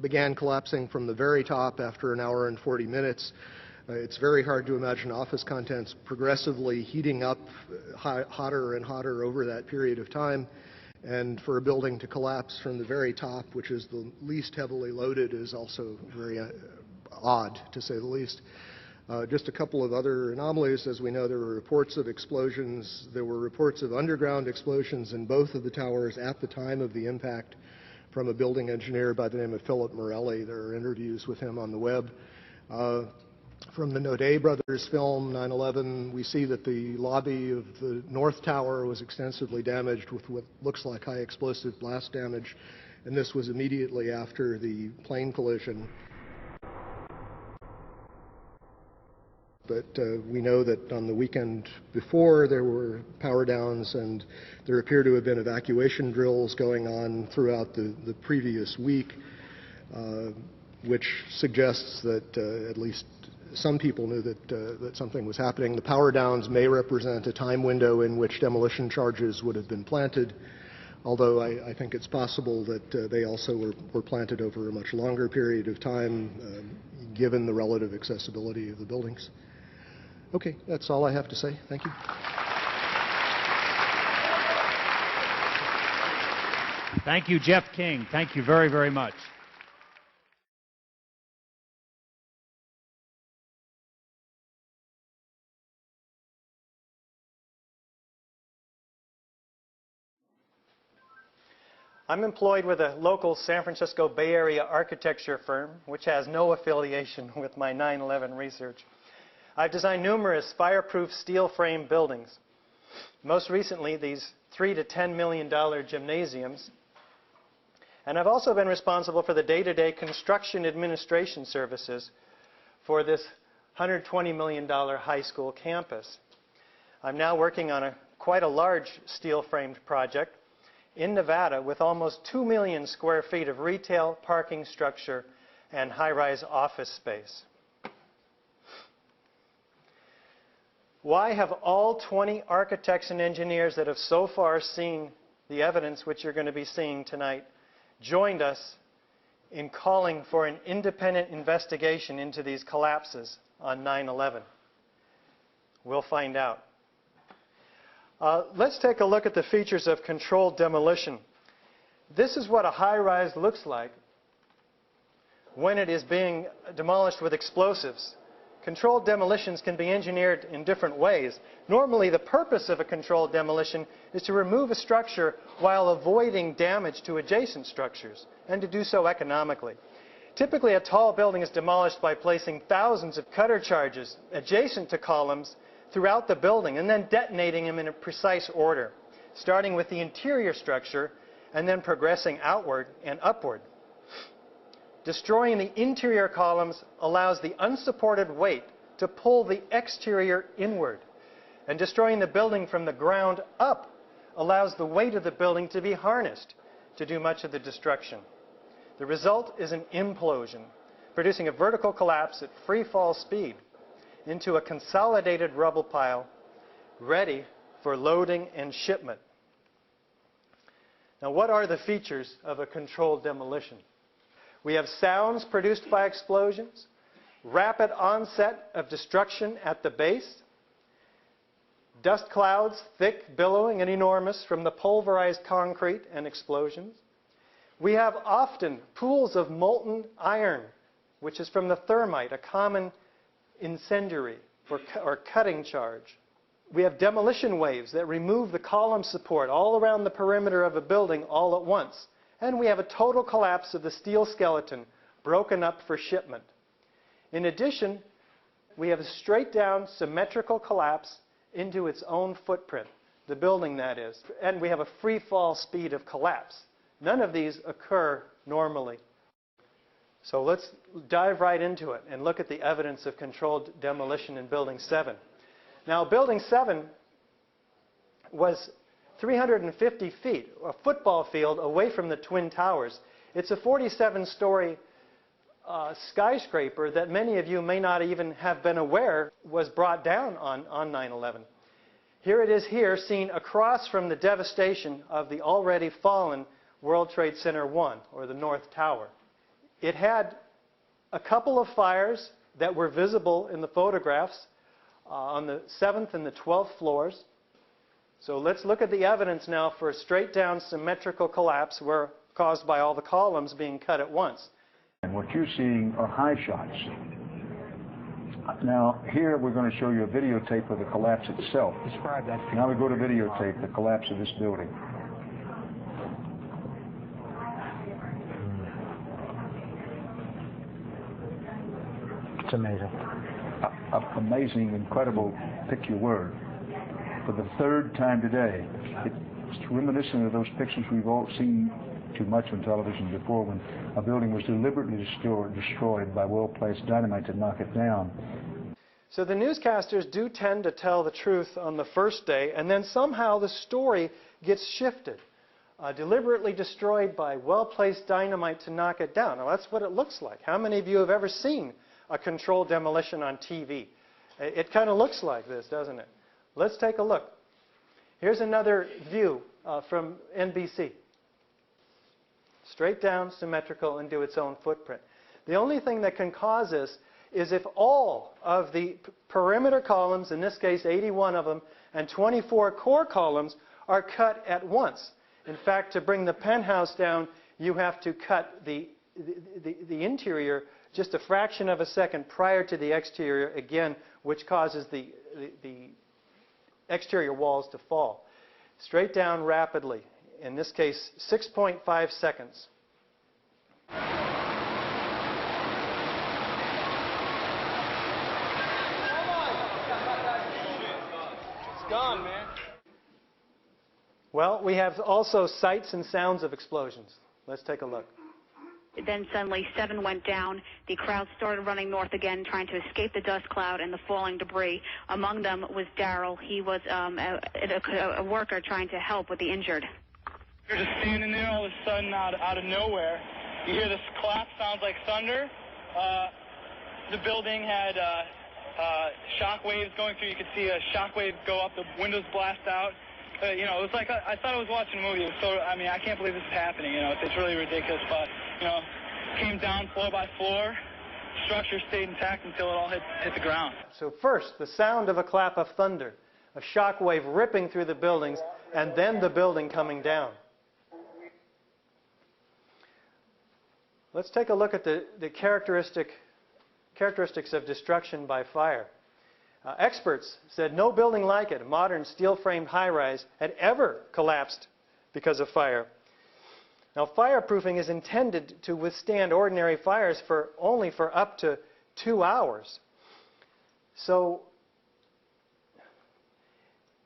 began collapsing from the very top after 1 hour and 40 minutes. It's very hard to imagine office contents progressively heating up hotter and hotter over that period of time. And for a building to collapse from the very top, which is the least heavily loaded, is also very odd, to say the least. Just a couple of other anomalies. As we know, there were reports of explosions. There were reports of underground explosions in both of the towers at the time of the impact from a building engineer by the name of Philip Morelli. There are interviews with him on the web. From the Naudet brothers film, 9/11, we see that the lobby of the North Tower was extensively damaged with what looks like high explosive blast damage, and this was immediately after the plane collision. But we know that on the weekend before, there were power downs, and there appear to have been evacuation drills going on throughout the previous week, which suggests that at least some people knew that something was happening. The power downs may represent a time window in which demolition charges would have been planted, although I think it's possible that they also were planted over a much longer period of time, given the relative accessibility of the buildings. Okay, that's all I have to say. Thank you. Thank you, Jeff King. Thank you very, very much. I'm employed with a local San Francisco Bay Area architecture firm, which has no affiliation with my 9/11 research. I've designed numerous fireproof steel frame buildings. Most recently, these $3 to $10 million gymnasiums. And I've also been responsible for the day-to-day construction administration services for this $120 million high school campus. I'm now working on quite a large steel-framed project in Nevada with almost 2 million square feet of retail, parking structure, and high-rise office space. Why have all 20 architects and engineers that have so far seen the evidence which you're going to be seeing tonight joined us in calling for an independent investigation into these collapses on 9/11? We'll find out. Let's take a look at the features of controlled demolition. This is what a high-rise looks like when it is being demolished with explosives. Controlled demolitions can be engineered in different ways. Normally, the purpose of a controlled demolition is to remove a structure while avoiding damage to adjacent structures, and to do so economically. Typically, a tall building is demolished by placing thousands of cutter charges adjacent to columns throughout the building and then detonating them in a precise order, starting with the interior structure and then progressing outward and upward. Destroying the interior columns allows the unsupported weight to pull the exterior inward, and destroying the building from the ground up allows the weight of the building to be harnessed to do much of the destruction. The result is an implosion, producing a vertical collapse at free fall speed into a consolidated rubble pile ready for loading and shipment. Now, what are the features of a controlled demolition? We have sounds produced by explosions, rapid onset of destruction at the base, dust clouds, thick, billowing, and enormous from the pulverized concrete and explosions. We have often pools of molten iron, which is from the thermite, a common incendiary or cutting charge. We have demolition waves that remove the column support all around the perimeter of a building all at once. And we have a total collapse of the steel skeleton broken up for shipment. In addition, we have a straight down symmetrical collapse into its own footprint, the building that is. And we have a free fall speed of collapse. None of these occur normally. So let's dive right into it and look at the evidence of controlled demolition in Building 7. Now, Building 7 was 350 feet, a football field away from the Twin Towers. It's a 47-story skyscraper that many of you may not even have been aware was brought down on 9/11. Here it is here, seen across from the devastation of the already fallen World Trade Center 1, or the North Tower. It had a couple of fires that were visible in the photographs on the 7th and the 12th floors. So let's look at the evidence now for a straight-down symmetrical collapse caused by all the columns being cut at once. And what you're seeing are high shots. Now, here we're going to show you a videotape of the collapse itself. Describe that. Now we go to videotape the collapse of this building. It's amazing. Amazing, incredible, pick your word. For the third time today, it's reminiscent of those pictures we've all seen too much on television before, when a building was deliberately destroyed by well-placed dynamite to knock it down. So the newscasters do tend to tell the truth on the first day, and then somehow the story gets shifted. Deliberately destroyed by well-placed dynamite to knock it down. Now, that's what it looks like. How many of you have ever seen a controlled demolition on TV? It kind of looks like this, doesn't it? Let's take a look. Here's another view from NBC. Straight down, symmetrical, into its own footprint. The only thing that can cause this is if all of the perimeter columns, in this case 81 of them, and 24 core columns are cut at once. In fact, to bring the penthouse down, you have to cut the interior just a fraction of a second prior to the exterior, again, which causes the exterior walls to fall. Straight down rapidly. In this case, 6.5 seconds. It's gone, man. Well, we have also sights and sounds of explosions. Let's take a look. Then suddenly 7 went down. The crowd started running north again, trying to escape the dust cloud and the falling debris. Among them was Daryl. He was a worker trying to help with the injured. You're just standing there, all of a sudden, out of nowhere, you hear this clap, sounds like thunder. The building had shock waves going through. You could see a shock wave go up, the windows blast out. You know, it was like I thought I was watching a movie. It was so, I mean, I can't believe this is happening. You know, it's really ridiculous. But you know, came down floor by floor. Structure stayed intact until it all hit the ground. So first, the sound of a clap of thunder, a shock wave ripping through the buildings, and then the building coming down. Let's take a look at the characteristics of destruction by fire. Experts said no building like it, a modern steel-framed high-rise, had ever collapsed because of fire. Now, fireproofing is intended to withstand ordinary fires only for up to 2 hours. So,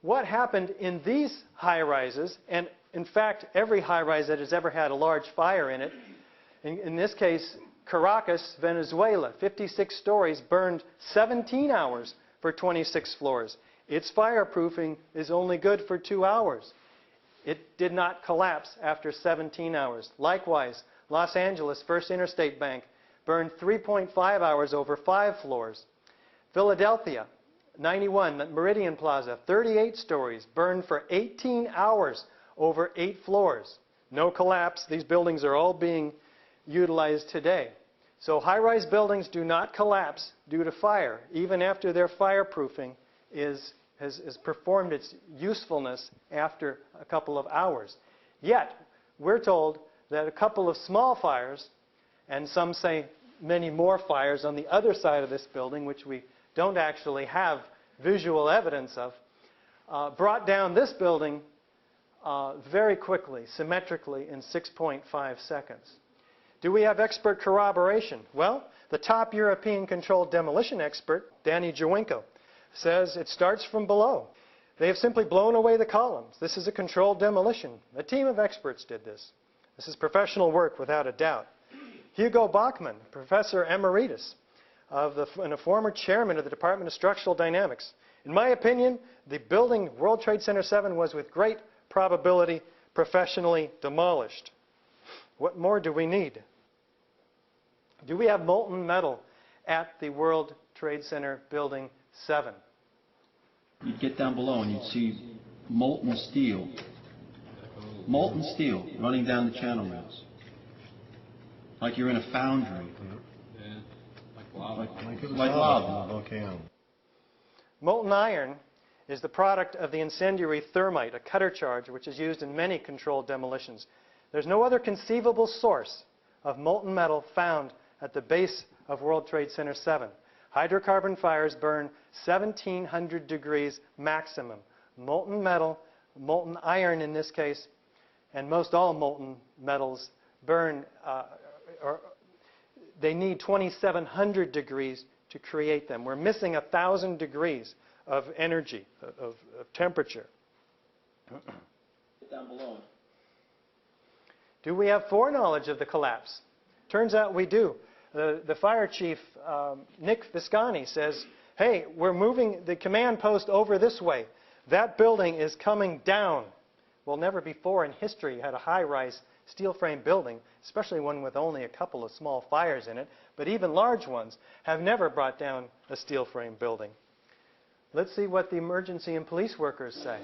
what happened in these high-rises, and in fact, every high-rise that has ever had a large fire in it, in this case, Caracas, Venezuela, 56 stories, burned 17 hours for 26 floors. Its fireproofing is only good for 2 hours. It did not collapse after 17 hours. Likewise, Los Angeles, First Interstate Bank, burned 3.5 hours over 5 floors. Philadelphia, 91, Meridian Plaza, 38 stories, burned for 18 hours over 8 floors. No collapse. These buildings are all being utilized today. So high-rise buildings do not collapse due to fire, even after their fireproofing has performed its usefulness after a couple of hours. Yet, we're told that a couple of small fires, and some say many more fires on the other side of this building, which we don't actually have visual evidence of, brought down this building very quickly, symmetrically, in 6.5 seconds. Do we have expert corroboration? Well, the top European controlled demolition expert, Danny Jawinko, says it starts from below. They have simply blown away the columns. This is a controlled demolition. A team of experts did this. This is professional work without a doubt. Hugo Bachmann, professor emeritus and a former chairman of the Department of Structural Dynamics. In my opinion, the building World Trade Center 7 was with great probability professionally demolished. What more do we need? Do we have molten metal at the World Trade Center Building 7? You'd get down below and you'd see molten steel running down the channel rails. Like you're in a foundry. Yeah. Like lava. Volcano. Molten iron is the product of the incendiary thermite, a cutter charge which is used in many controlled demolitions. There's no other conceivable source of molten metal found at the base of World Trade Center 7. Hydrocarbon fires burn 1,700 degrees maximum. Molten metal, molten iron in this case, and most all molten metals burn, they need 2,700 degrees to create them. We're missing 1,000 degrees of energy, of temperature. Down below. Do we have foreknowledge of the collapse? Turns out we do. The fire chief, Nick Viscani, says, hey, we're moving the command post over this way. That building is coming down. Well, never before in history had a high-rise steel frame building, especially one with only a couple of small fires in it, but even large ones, have never brought down a steel frame building. Let's see what the emergency and police workers say.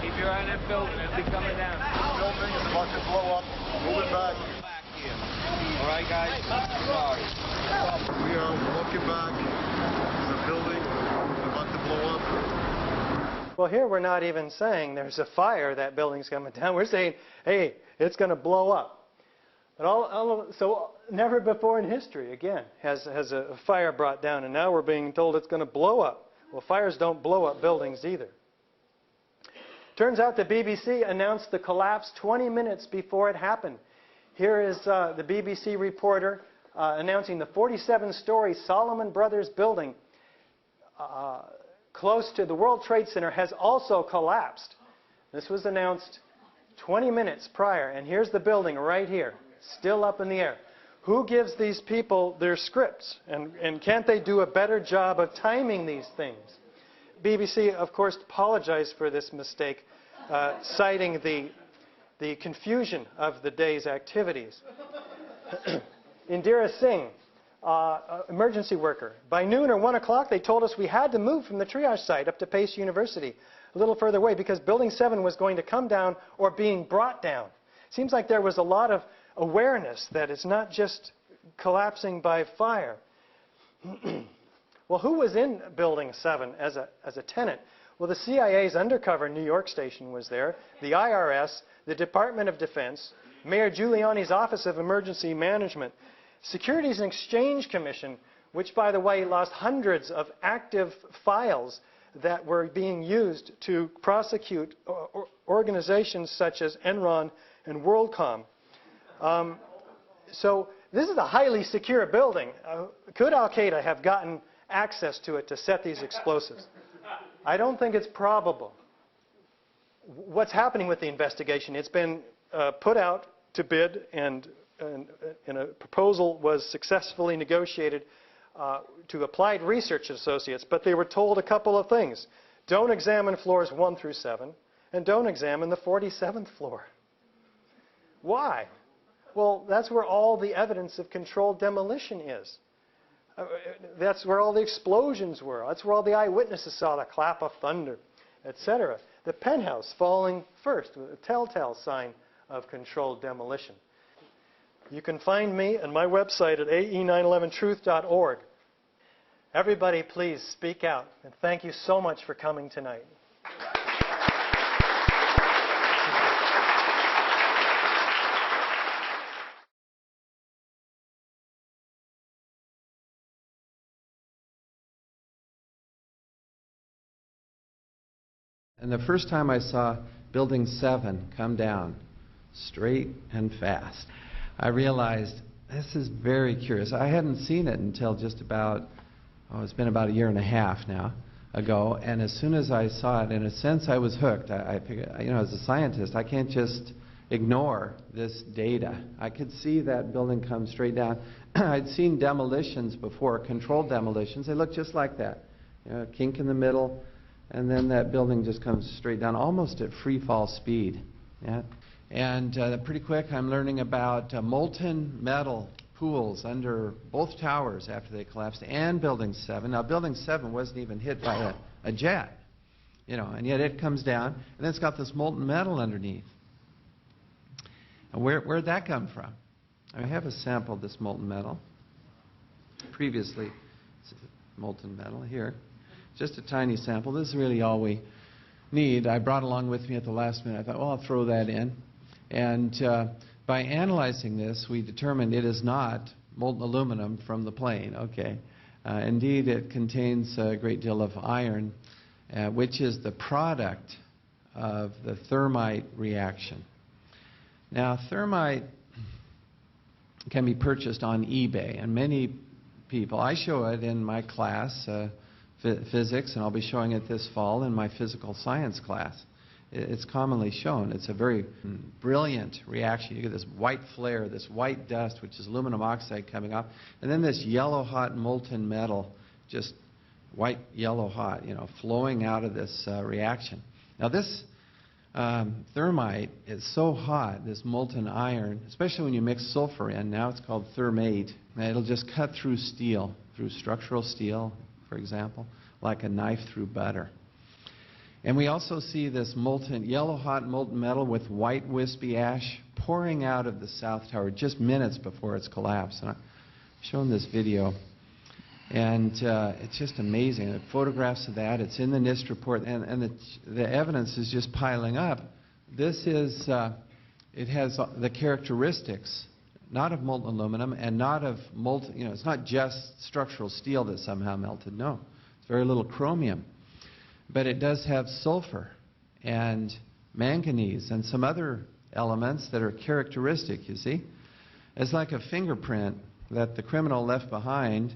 Keep your eye on that building. It'll be coming down. Building is about to blow up. Moving back. All right, guys. Sorry. We are walking back. The building is about to blow up. Well, here we're not even saying there's a fire, that building's coming down. We're saying, hey, it's going to blow up. But so never before in history, again, has a fire brought down, and now we're being told it's going to blow up. Well, fires don't blow up buildings either. Turns out the BBC announced the collapse 20 minutes before it happened. Here is the BBC reporter announcing the 47-story Solomon Brothers building close to the World Trade Center has also collapsed. This was announced 20 minutes prior, and here's the building right here, still up in the air. Who gives these people their scripts? And can't they do a better job of timing these things? BBC, of course, apologized for this mistake, citing the confusion of the day's activities. Indira Singh, emergency worker. By noon or 1 o'clock, they told us we had to move from the triage site up to Pace University, a little further away, because Building 7 was going to come down or being brought down. Seems like there was a lot of awareness that it's not just collapsing by fire. Well, who was in Building 7 as a tenant? Well, the CIA's undercover New York station was there, the IRS, the Department of Defense, Mayor Giuliani's Office of Emergency Management, Securities and Exchange Commission, which, by the way, lost hundreds of active files that were being used to prosecute organizations such as Enron and WorldCom. So this is a highly secure building. Could Al-Qaeda have gotten access to it to set these explosives? I don't think it's probable. What's happening with the investigation? It's been put out to bid, and a proposal was successfully negotiated to Applied Research Associates, but they were told a couple of things. Don't examine floors 1 through 7, and don't examine the 47th floor. Why? Well, that's where all the evidence of controlled demolition is. That's where all the explosions were. That's where all the eyewitnesses saw the clap of thunder, etc. The penthouse falling first, a telltale sign of controlled demolition. You can find me and my website at ae911truth.org. Everybody, please speak out. And thank you so much for coming tonight. And the first time I saw Building 7 come down straight and fast, I realized this is very curious. I hadn't seen it until just about, it's been about 1.5 years now ago. And as soon as I saw it, in a sense, I was hooked. I figured, as a scientist, I can't just ignore this data. I could see that building come straight down. I'd seen demolitions before, controlled demolitions. They look just like that. A kink in the middle, and then that building just comes straight down, almost at free fall speed. Yeah. And pretty quick, I'm learning about molten metal pools under both towers after they collapsed, and Building 7. Now, Building 7 wasn't even hit by a jet, and yet it comes down, and then it's got this molten metal underneath. And where'd that come from? I have a sample of this molten metal. Previously, molten metal here. Just a tiny sample. This is really all we need. I brought along with me at the last minute. I thought, well, I'll throw that in. And by analyzing this, we determined it is not molten aluminum from the plane. Okay. Indeed, it contains a great deal of iron, which is the product of the thermite reaction. Now, thermite can be purchased on eBay, and many people, I show it in my class, physics, and I'll be showing it this fall in my physical science class. It's commonly shown. It's a very brilliant reaction. You get this white flare, this white dust, which is aluminum oxide coming off, and then this yellow hot molten metal, just white yellow hot, flowing out of this reaction. Now this thermite is so hot, this molten iron, especially when you mix sulfur in, now it's called thermate, and it'll just cut through steel, through structural steel, for example, like a knife through butter. And we also see this molten, yellow hot molten metal with white wispy ash pouring out of the South Tower just minutes before its collapse. And I've shown this video, and it's just amazing. The photographs of that, it's in the NIST report, and the evidence is just piling up. This is, it has the characteristics, not of molten aluminum and not of molten, it's not just structural steel that somehow melted. No, it's very little chromium. But it does have sulfur and manganese and some other elements that are characteristic, you see. It's like a fingerprint that the criminal left behind.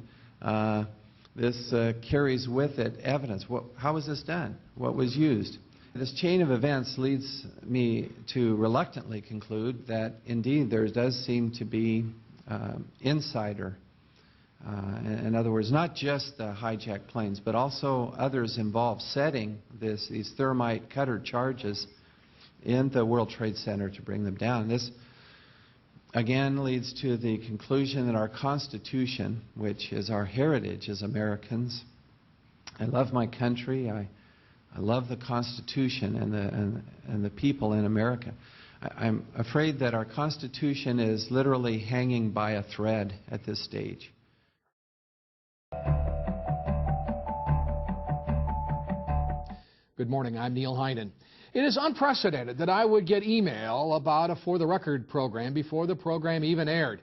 This carries with it evidence. How was this done? What was used? This chain of events leads me to reluctantly conclude that indeed there does seem to be insider, in other words, not just the hijacked planes, but also others involved setting these thermite cutter charges in the World Trade Center to bring them down. This again leads to the conclusion that our Constitution, which is our heritage as Americans, I love my country, I love the Constitution and the people in America. I'm afraid that our Constitution is literally hanging by a thread at this stage. Good morning, I'm Neil Heinen. It is unprecedented that I would get email about a For the Record program before the program even aired.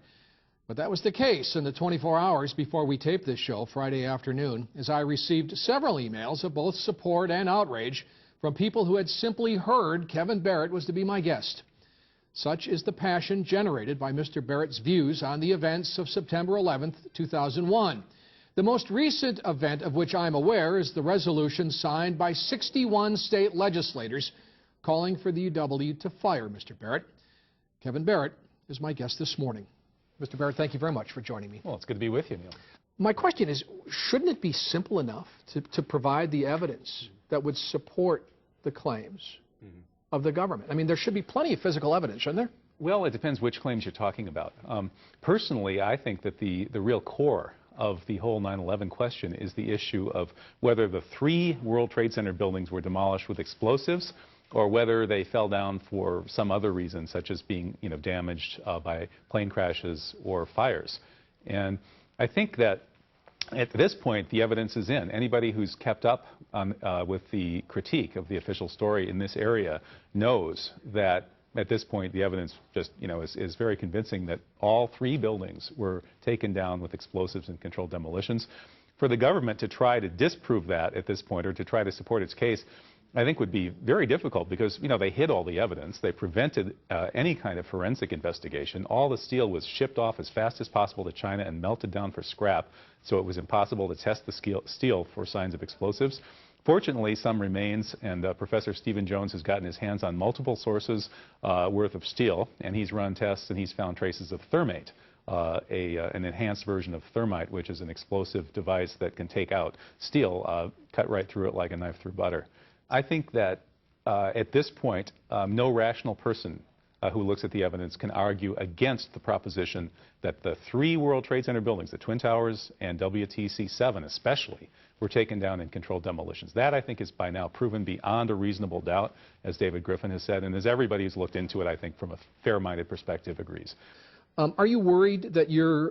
But that was the case in the 24 hours before we taped this show Friday afternoon, as I received several emails of both support and outrage from people who had simply heard Kevin Barrett was to be my guest. Such is the passion generated by Mr. Barrett's views on the events of September 11th, 2001. The most recent event of which I'm aware is the resolution signed by 61 state legislators calling for the UW to fire Mr. Barrett. Kevin Barrett is my guest this morning. Mr. Barrett, thank you very much for joining me. Well, it's good to be with you, Neil. My question is, shouldn't it be simple enough to provide the evidence that would support the claims of the government? I mean, there should be plenty of physical evidence, shouldn't there? Well, it depends which claims you're talking about. Personally, I think that the real core of the whole 9/11 question is the issue of whether the 3 World Trade Center buildings were demolished with explosives or whether they fell down for some other reason, such as being damaged by plane crashes or fires. And I think that at this point, the evidence is in. Anybody who's kept up on, with the critique of the official story in this area knows that at this point, the evidence just, is very convincing that all 3 buildings were taken down with explosives and controlled demolitions. For the government to try to disprove that at this point, or to try to support its case, I think would be very difficult because, they hid all the evidence. They prevented any kind of forensic investigation. All the steel was shipped off as fast as possible to China and melted down for scrap, so it was impossible to test the steel for signs of explosives. Fortunately, some remains, and Professor Stephen Jones has gotten his hands on multiple sources worth of steel, and he's run tests and he's found traces of thermate, an enhanced version of thermite, which is an explosive device that can take out steel, cut right through it like a knife through butter. I think that at this point, no rational person who looks at the evidence can argue against the proposition that the 3 World Trade Center buildings, the Twin Towers and WTC-7 especially, were taken down in controlled demolitions. That, I think, is by now proven beyond a reasonable doubt, as David Griffin has said, and as everybody who's looked into it, I think, from a fair-minded perspective agrees. Are you worried that you're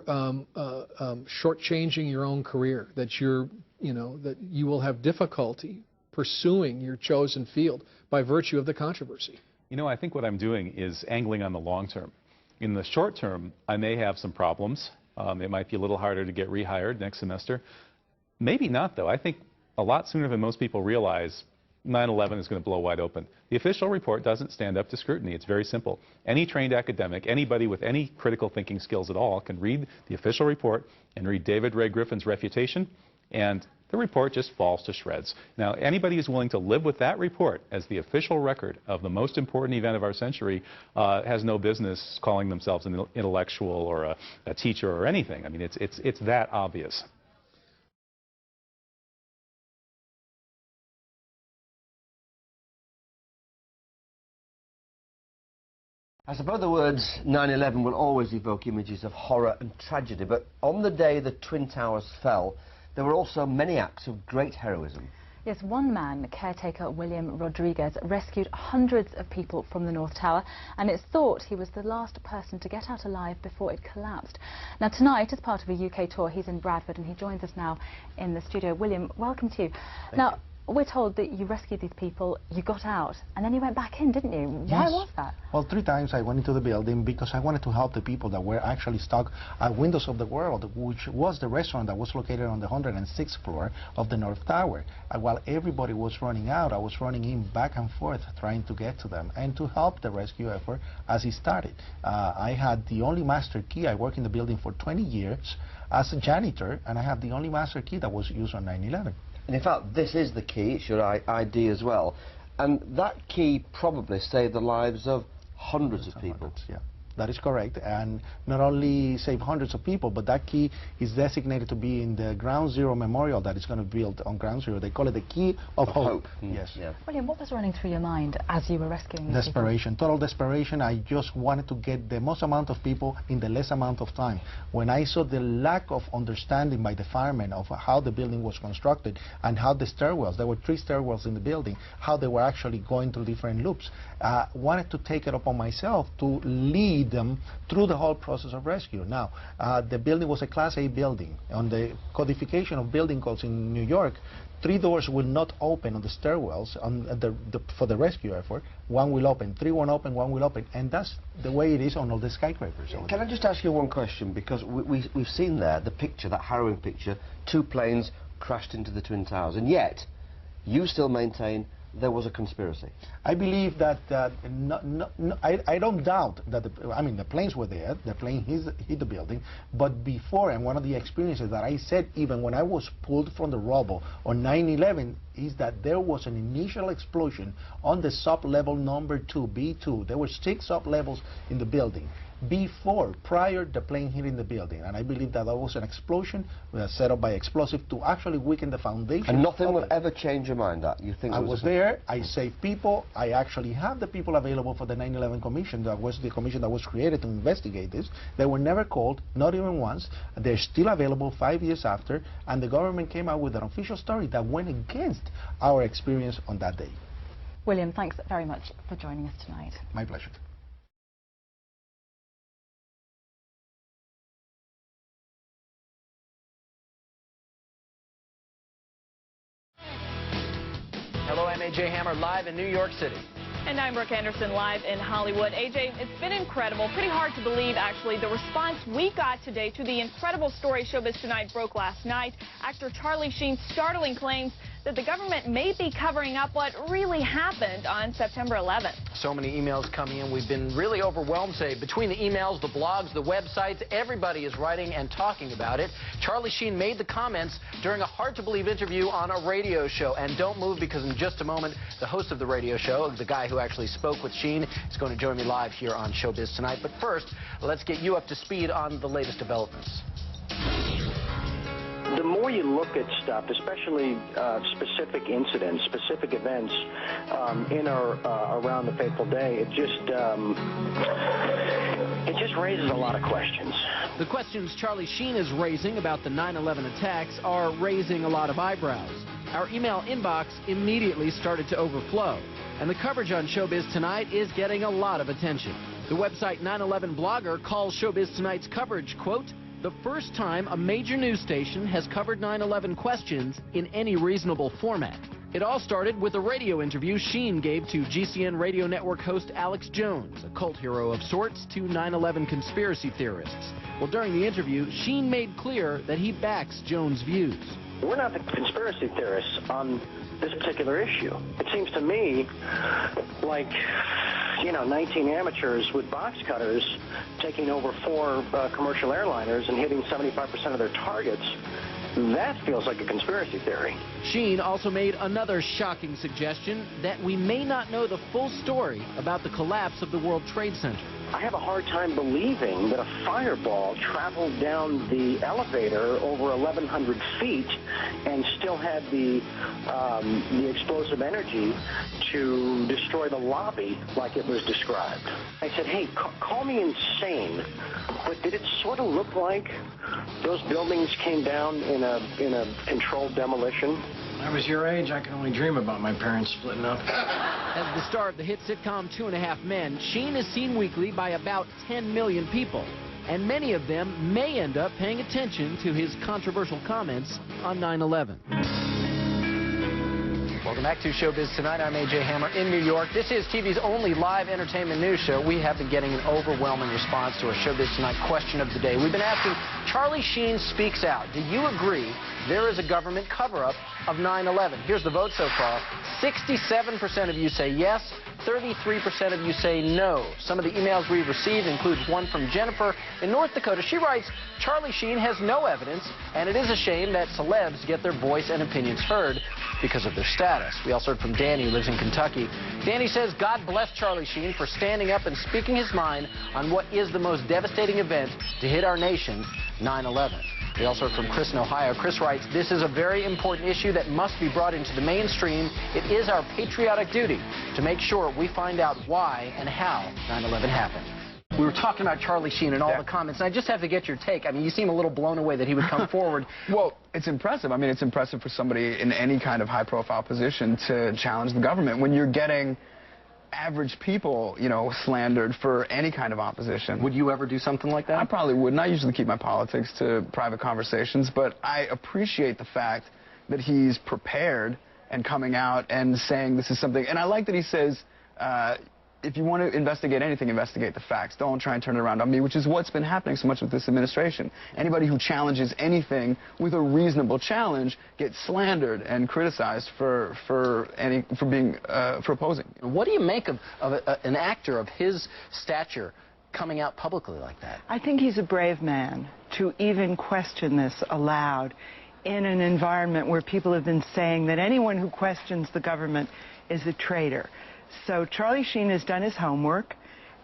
shortchanging your own career, that that you will have difficulty pursuing your chosen field by virtue of the controversy? I think what I'm doing is angling on the long term. In the short term, I may have some problems. It might be a little harder to get rehired next semester. Maybe not, though. I think a lot sooner than most people realize 9/11 is going to blow wide open. The official report doesn't stand up to scrutiny. It's very simple. Any trained academic, anybody with any critical thinking skills at all, can read the official report and read David Ray Griffin's refutation, and the report just falls to shreds. Now, anybody who's willing to live with that report as the official record of the most important event of our century has no business calling themselves an intellectual or a teacher or anything. I mean, it's that obvious. I suppose the words 9/11 will always evoke images of horror and tragedy, but on the day the Twin Towers fell, there were also many acts of great heroism. Yes, one man, caretaker William Rodriguez, rescued hundreds of people from the North Tower, and it's thought he was the last person to get out alive before it collapsed. Now tonight, as part of a UK tour, he's in Bradford and he joins us now in the studio. William, welcome to you. Now, we're told that you rescued these people, you got out, and then you went back in, didn't you? Why was that? Well, 3 times I went into the building because I wanted to help the people that were actually stuck at Windows of the World, which was the restaurant that was located on the 106th floor of the North Tower. While everybody was running out, I was running in back and forth trying to get to them and to help the rescue effort as it started. I had the only master key. I worked in the building for 20 years as a janitor, and I had the only master key that was used on 9/11. And in fact, this is the key, it's your ID as well. And that key probably saved the lives of hundreds of people. Yeah. That is correct, and not only save hundreds of people, but that key is designated to be in the Ground Zero Memorial that is going to be built on Ground Zero. They call it the Key of Hope. Yes. Yeah. William, what was running through your mind as you were rescuing these Desperation, total desperation. I just wanted to get the most amount of people in the less amount of time. When I saw the lack of understanding by the firemen of how the building was constructed and how the stairwells, there were 3 stairwells in the building, how they were actually going through different loops, wanted to take it upon myself to lead them through the whole process of rescue. Now, the building was a Class A building. On the codification of building codes in New York, 3 doors will not open on the stairwells for the rescue effort. 1 will open, 3 won't open, 1 will open, and that's the way it is on all the skyscrapers. Can I just ask you one question? Because we've seen there the picture, that harrowing picture, 2 planes crashed into the Twin Towers, and yet you still maintain there was a conspiracy. I believe that, I don't doubt that, the planes were there, the plane hit the building, but before, and one of the experiences that I said even when I was pulled from the rubble on 9/11 is that there was an initial explosion on the sub-level number 2, B2. There were 6 sub-levels in the building prior the plane hitting the building, and I believe that was an explosion set up by explosive to actually weaken the foundation. And nothing will ever change your mind that you think I was there, I saved people, I actually have the people available for the 9/11 Commission. That was the commission that was created to investigate this. They were never called, not even once. They're still available 5 years after, and the government came out with an official story that went against our experience on that day. William, thanks very much for joining us tonight. My pleasure. Hello, I'm AJ Hammer, live in New York City. And I'm Brooke Anderson, live in Hollywood. AJ, it's been incredible, pretty hard to believe, actually, the response we got today to the incredible story Showbiz Tonight broke last night. Actor Charlie Sheen's startling claims that the government may be covering up what really happened on September 11th. So many emails coming in. We've been really overwhelmed today. Between the emails, the blogs, the websites, everybody is writing and talking about it. Charlie Sheen made the comments during a hard-to-believe interview on a radio show. And don't move, because in just a moment, the host of the radio show, the guy who actually spoke with Sheen, is going to join me live here on Showbiz Tonight. But first, let's get you up to speed on the latest developments. The more you look at stuff, especially specific incidents, specific events in or around the fateful day, it just raises a lot of questions. The questions Charlie Sheen is raising about the 9/11 attacks are raising a lot of eyebrows. Our email inbox immediately started to overflow, and the coverage on Showbiz Tonight is getting a lot of attention. The website 9/11 Blogger calls Showbiz Tonight's coverage, quote, the first time a major news station has covered 9/11 questions in any reasonable format. It all started with a radio interview Sheen gave to GCN radio network host Alex Jones, a cult hero of sorts to 9/11 conspiracy theorists. Well, during the interview, Sheen made clear that he backs Jones' views. We're not the conspiracy theorists on this particular issue. It seems to me like, 19 amateurs with box cutters taking over 4 commercial airliners and hitting 75% of their targets. That feels like a conspiracy theory. Sheen also made another shocking suggestion that we may not know the full story about the collapse of the World Trade Center. I have a hard time believing that a fireball traveled down the elevator over 1,100 feet and still had the explosive energy to destroy the lobby like it was described. I said, hey, call me insane, but did it sort of look like those buildings came down in a controlled demolition? When I was your age, I could only dream about my parents splitting up. As the star of the hit sitcom 2.5 Men, Sheen is seen weekly by about 10 million people, and many of them may end up paying attention to his controversial comments on 9/11. Welcome back to Showbiz Tonight. I'm AJ Hammer in New York. This is TV's only live entertainment news show. We have been getting an overwhelming response to our Showbiz Tonight question of the day. We've been asking, Charlie Sheen speaks out. Do you agree there is a government cover-up of 9/11? Here's the vote so far. 67% of you say yes. 33% of you say no. Some of the emails we've received includes one from Jennifer in North Dakota. She writes, Charlie Sheen has no evidence, and it is a shame that celebs get their voice and opinions heard. because of their status. We also heard from Danny, who lives in Kentucky. Danny says God bless Charlie Sheen for standing up and speaking his mind on what is the most devastating event to hit our nation, 9/11. We also heard from Chris in Ohio. Chris writes, this is a very important issue that must be brought into the mainstream. It is our patriotic duty to make sure we find out why and how 9/11 happened. We were talking about Charlie Sheen and all the comments, and I just have to get your take. I mean, you seem a little blown away that he would come forward. Well, it's impressive. I mean, it's impressive for somebody in any kind of high-profile position to challenge the government when you're getting average people, you know, slandered for any kind of opposition. Would you ever do something like that? I probably wouldn't. I usually keep my politics to private conversations, but I appreciate the fact that he's prepared and coming out and saying this is something. And I like that he says, if you want to investigate anything, investigate the facts. Don't try and turn it around on me, which is what's been happening so much with this administration. Anybody who challenges anything with a reasonable challenge gets slandered and criticized for opposing. What do you make of an actor of his stature coming out publicly like that? I think he's a brave man to even question this aloud in an environment where people have been saying that anyone who questions the government is a traitor. So Charlie Sheen has done his homework,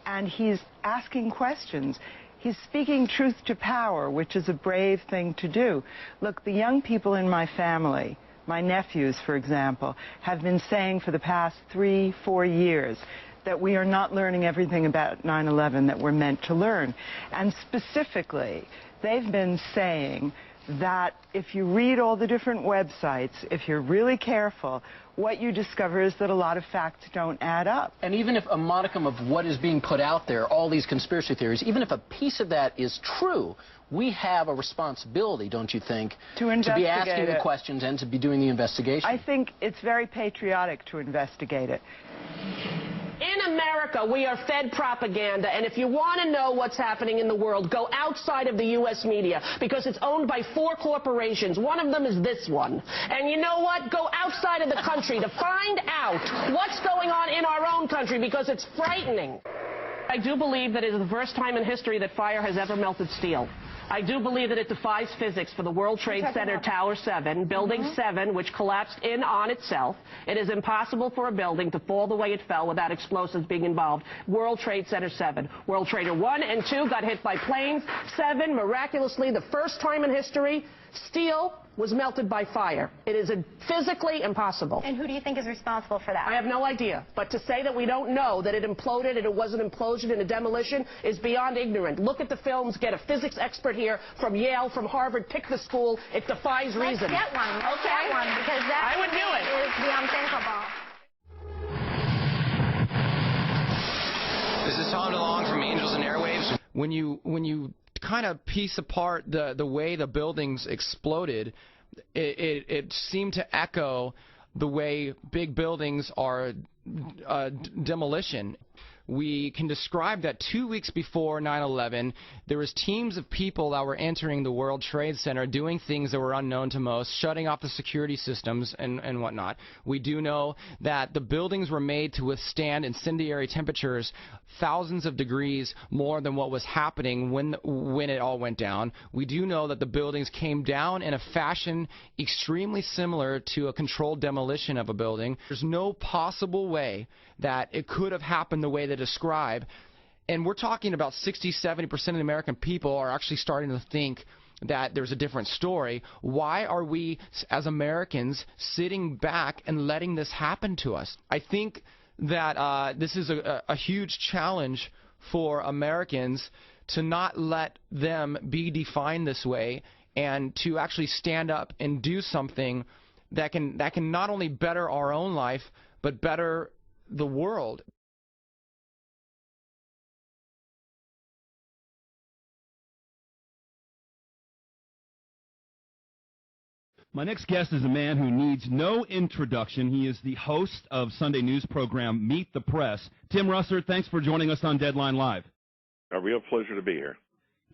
and he's asking questions. He's speaking truth to power, which is a brave thing to do. Look, the young people in my family, my nephews, for example, have been saying for the past 3-4 years that we are not learning everything about 9/11 that we're meant to learn. And specifically, they've been saying that if you read all the different websites, if you're really careful, what you discover is that a lot of facts don't add up. And even if a modicum of what is being put out there, all these conspiracy theories, even if a piece of that is true, we have a responsibility, don't you think, to be asking the questions and to be doing the investigation? I think it's very patriotic to investigate it. In America, we are fed propaganda, and if you want to know what's happening in the world, go outside of the U.S. media, because it's owned by 4 corporations. One of them is this one. And you know what? Go outside of the country to find out what's going on in our own country, because it's frightening. I do believe that it is the first time in history that fire has ever melted steel. I do believe that it defies physics for the World Trade Center Tower 7, Building 7, which collapsed in on itself. It is impossible for a building to fall the way it fell without explosives being involved. World Trade Center 7. World Trader 1 and 2 got hit by planes. 7, miraculously, the first time in history, steel was melted by fire. It is physically impossible. And who do you think is responsible for that? I have no idea. But to say that we don't know that it imploded and it was an implosion and a demolition is beyond ignorant. Look at the films, get a physics expert here from Yale, from Harvard, pick the school. It defies reason. Let's get one. Let's get one, because that I would do it. Is the unthinkable. This is Tom DeLong from Angels and Airwaves. When you kind of piece apart the way the buildings exploded, it seemed to echo the way big buildings are demolition. We can describe that 2 weeks before 9/11, there was teams of people that were entering the World Trade Center doing things that were unknown to most, shutting off the security systems and whatnot. We do know that the buildings were made to withstand incendiary temperatures thousands of degrees more than what was happening when it all went down. We do know that the buildings came down in a fashion extremely similar to a controlled demolition of a building. There's no possible way that it could have happened the way they describe. And we're talking about 60–70% of the American people are actually starting to think that there's a different story. Why are we, as Americans, sitting back and letting this happen to us? I think that this is a huge challenge for Americans to not let them be defined this way, and to actually stand up and do something that can not only better our own life, but better the world. My next guest is a man who needs no introduction. He is the host of Sunday news program Meet the Press. Tim Russert, thanks for joining us on Deadline Live. A real pleasure to be here.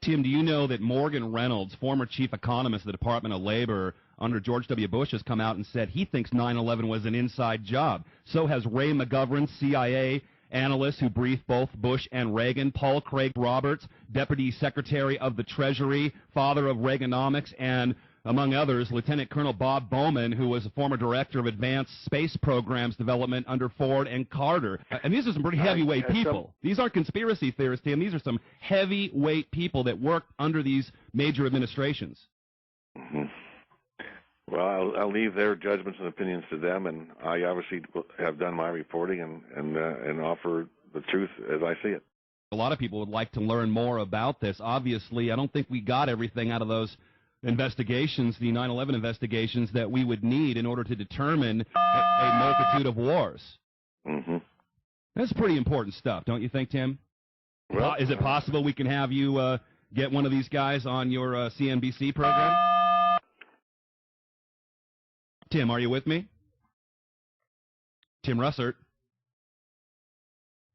Tim, do you know that Morgan Reynolds, former chief economist of the Department of Labor under George W. Bush, has come out and said he thinks 9/11 was an inside job? So has Ray McGovern, CIA analyst who briefed both Bush and Reagan, Paul Craig Roberts, Deputy Secretary of the Treasury, father of Reaganomics, and Among others, Lieutenant Colonel Bob Bowman, who was a former director of advanced space programs development under Ford and Carter. And these are some pretty heavyweight people. These aren't conspiracy theorists, Tim. These are some heavyweight people that worked under these major administrations. Well, I'll leave their judgments and opinions to them, and I obviously have done my reporting and offer the truth as I see it. A lot of people would like to learn more about this. Obviously, I don't think we got everything out of those investigations, the 9/11 investigations, that we would need in order to determine a multitude of wars. That's pretty important stuff, don't you think, Tim? Well, is it possible we can have you get one of these guys on your CNBC program? Tim, are you with me? Tim Russert.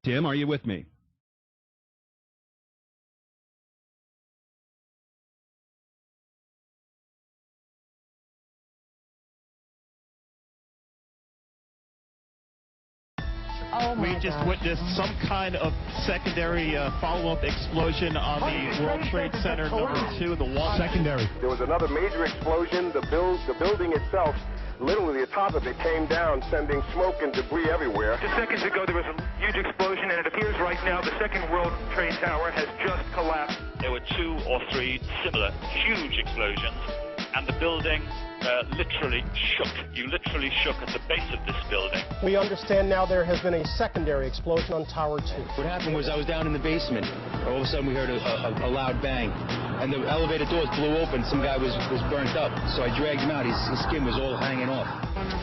Tim, are you with me? We just witnessed some kind of secondary follow-up explosion on the World Trade Center #2, the one. Secondary. There was another major explosion. The building itself, literally the top of it came down, sending smoke and debris everywhere. Just seconds ago, there was a huge explosion, and it appears right now the second World Trade Tower has just collapsed. There were 2 or 3 similar huge explosions, and the building literally shook. You literally shook at the base of this building. We understand now there has been a secondary explosion on Tower 2. What happened was I was down in the basement. All of a sudden we heard a loud bang, and the elevator doors blew open. Some guy was burnt up, so I dragged him out. His skin was all hanging off.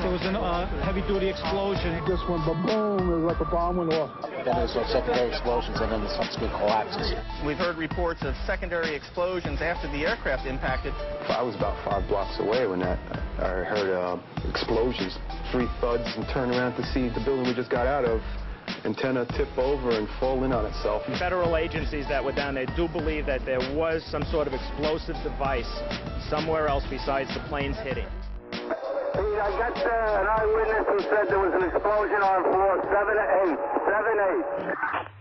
There was a heavy-duty explosion. It just went ba-boom. It was like a bomb went off. Then there's secondary explosions and then the subsequent collapses. We've heard reports of secondary explosions after the aircraft impacted. I was about 5 blocks away when I heard explosions, 3 thuds, and turned around to see the building we just got out of, antenna tip over and fall in on itself. Federal agencies that were down there do believe that there was some sort of explosive device somewhere else besides the planes hitting. I got an eyewitness who said there was an explosion on floor 7-8.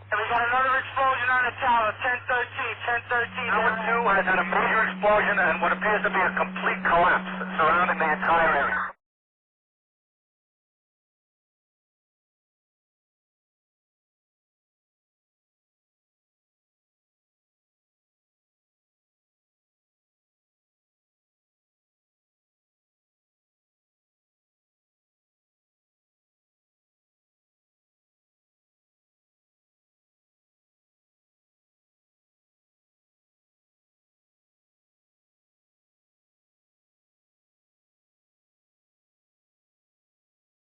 And we got another explosion on the tower, 1013. Tower 2 has had a major explosion and what appears to be a complete collapse surrounding the entire area.